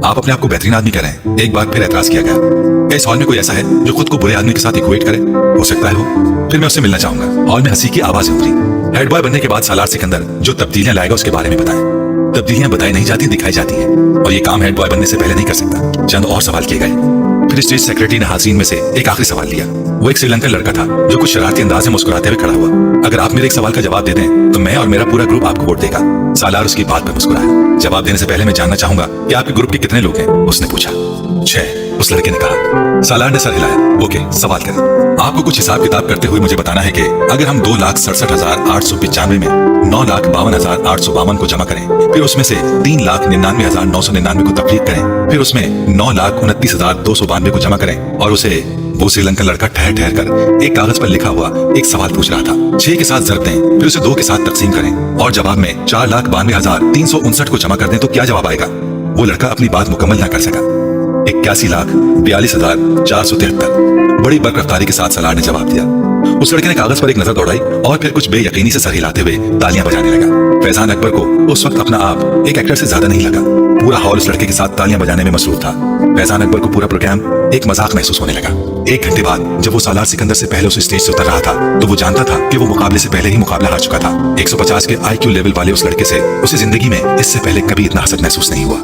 आप अपने आप को बेहतरीन आदमी कह रहे हैं। एक बार फिर एतराज किया गया, क्या इस हॉल में कोई ऐसा है जो खुद को बुरे आदमी के साथ इक्वेट करे? हो सकता है हो, फिर मैं उससे मिलना चाहूंगा। हॉल में हंसी की आवाजें उभरी। हेड बॉय बनने के बाद सालार सिकंदर जो तब्दीलियां लाएगा उसके बारे में बताएं। तब्दीलियां बताई नहीं जाती, दिखाई जाती हैं, और ये काम हेड बॉय बनने से पहले नहीं कर सकता। चंद और सवाल किए गए। फिर स्टेज सेक्रेटरी ने हाज़रीन में से एक आखिरी सवाल लिया। वो एक श्रीलंकन लड़का था जो कुछ शरारती अंदाज में मुस्कुराते हुए खड़ा हुआ। अगर आप मेरे एक सवाल का जवाब दे दें तो मैं और मेरा पूरा ग्रुप आपको वोट देगा। सालार उसकी बात पर मुस्कुराया। जवाब देने से पहले मैं जानना चाहूंगा कि आपके ग्रुप के कितने लोग हैं? उसने पूछा। 6, उस लड़के ने कहा। सालार ने सर हिलाया। ओके, सवाल करें। आपको कुछ हिसाब किताब करते हुए मुझे बताना है कि अगर हम 2,67,895 में 9,52,852 को जमा करें, फिर उसमें से 3,99,999 को तफरीक करें, फिर उसमें 9,29,292 को जमा करें, और उसे वो श्रीलंकन लड़का ठहर ठहर कर एक कागज पर लिखा हुआ एक सवाल पूछ रहा था। 6 के साथ जर्ब दें, फिर उसे 2 के साथ तकसीम करें और जवाब में 4,92,359 को जमा कर दें तो क्या जवाब आएगा? वो लड़का अपनी बात मुकम्मल ना कर सका। 81,42,473। बड़ी बरकरारी के साथ सालार ने जवाब दिया। उस लड़के ने कागज पर एक नजर दौड़ाई और फिर कुछ बेयकीनी से सर हिलाते हुए तालियां बजाने लगा। फैजान अकबर को उस वक्त अपना आप एक एक्टर से ज्यादा नहीं लगा। पूरा हॉल उस लड़के के साथ तालियां बजाने में मसरूफ था। फैजान अकबर को पूरा प्रोग्राम एक मजाक महसूस होने लगा। 1 घंटे बाद जब वो सालार सिकंदर से पहले उस स्टेज से उतर रहा था तो वो जानता था कि वो मुकाबले से पहले ही मुकाबला हार चुका था। 150 के IQ लेवल वाले उस लड़के से उसे जिंदगी में इससे पहले कभी इतना हसद महसूस नहीं हुआ।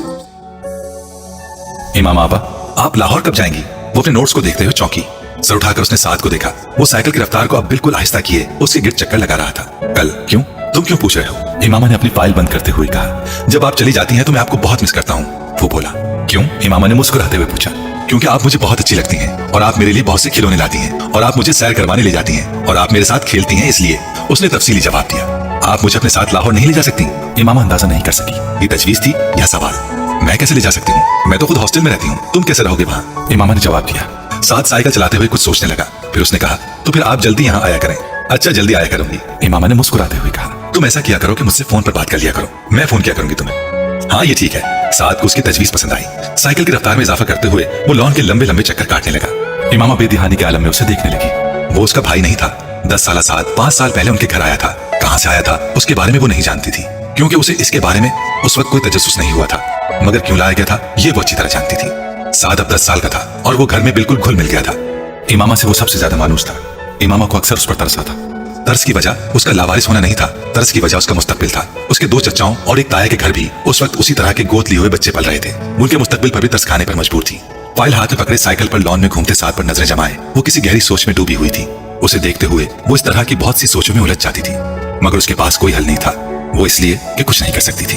इमाम आबा, आप लाहौर कब जाएंगी? वो अपने नोट्स को देखते हुए चौंकी। सर उठाकर उसने साद को देखा। वो साइकिल की रफ्तार को अब बिल्कुल आहिस्ता किए उसके गिर्द चक्कर लगा रहा था। कल? क्यों? तुम क्यों पूछ रहे हो? इमामा ने अपनी फाइल बंद करते हुए कहा। जब आप चली जाती हैं तो मैं आपको बहुत मिस करता हूँ। वो बोला। क्यों? इमामा ने मुस्कुराते हुए पूछा। क्योंकि आप मुझे बहुत अच्छी लगती हैं और आप मेरे लिए बहुत से खिलौने लाती हैं और आप मुझे सैर करवाने ले जाती हैं और आप मेरे साथ खेलती हैं, इसलिए। उसने तफसीली जवाब दिया। आप मुझे अपने साथ लाहौर नहीं ले जा सकती? इमामा अंदाजा नहीं कर सकी ये तजवीज थी या सवाल। मैं कैसे ले जा सकती हूँ? मैं तो खुद हॉस्टल में रहती हूँ, तुम कैसे रहोगे वहाँ? इमामा ने जवाब दिया। साथ साइकिल चलाते हुए कुछ सोचने लगा। फिर उसने कहा, तो फिर आप जल्दी यहाँ आया करें। अच्छा, जल्दी आया करूंगी। इमामा ने मुस्कुराते हुए कहा। तुम ऐसा किया करो कि मुझसे फोन पर बात कर लिया करो, मैं फोन किया करूंगी तुम्हें। हाँ, ये ठीक है। साथ को उसकी तजवीज पसंद आई। साइकिल की रफ्तार में इजाफा करते हुए वो लॉन के लंबे लंबे चक्कर काटने लगा। इमामा बेदिहानी के आलम में उसे देखने लगी। वो उसका भाई नहीं था। 10 साल साथ 5 साल पहले उनके घर आया था। कहाँ से आया था उसके बारे में वो नहीं जानती थी, क्योंकि उसे इसके बारे में उस वक्त कोई तजस्सुस नहीं हुआ था। मगर क्यों लाया गया था ये वो अच्छी तरह जानती थी। साद अब 10 साल का था और वो घर में बिल्कुल घुल मिल गया था। इमामा से वो सबसे ज्यादा मानूस था। इमामा को अक्सर उस पर तरस आता। तरस की वजह उसका लावारिस होना नहीं था, तरस की वजह उसका मुस्तकबिल था। उसके 2 चचाओं और एक ताया के घर भी उस वक्त उसी तरह के गोद लिए हुए बच्चे पल रहे थे। उनके मुस्तकबिल पर भी तरस खाने पर मजबूर थी। फाइल हाथ में पकड़े साइकिल पर लॉन में घूमते साथ पर नजरें जमाए वो किसी गहरी सोच में डूबी हुई थी। उसे देखते हुए वो इस तरह की बहुत सी सोचों में उलझ जाती थी, मगर उसके पास कोई हल नहीं था। वो इसलिए कि कुछ नहीं कर सकती थी।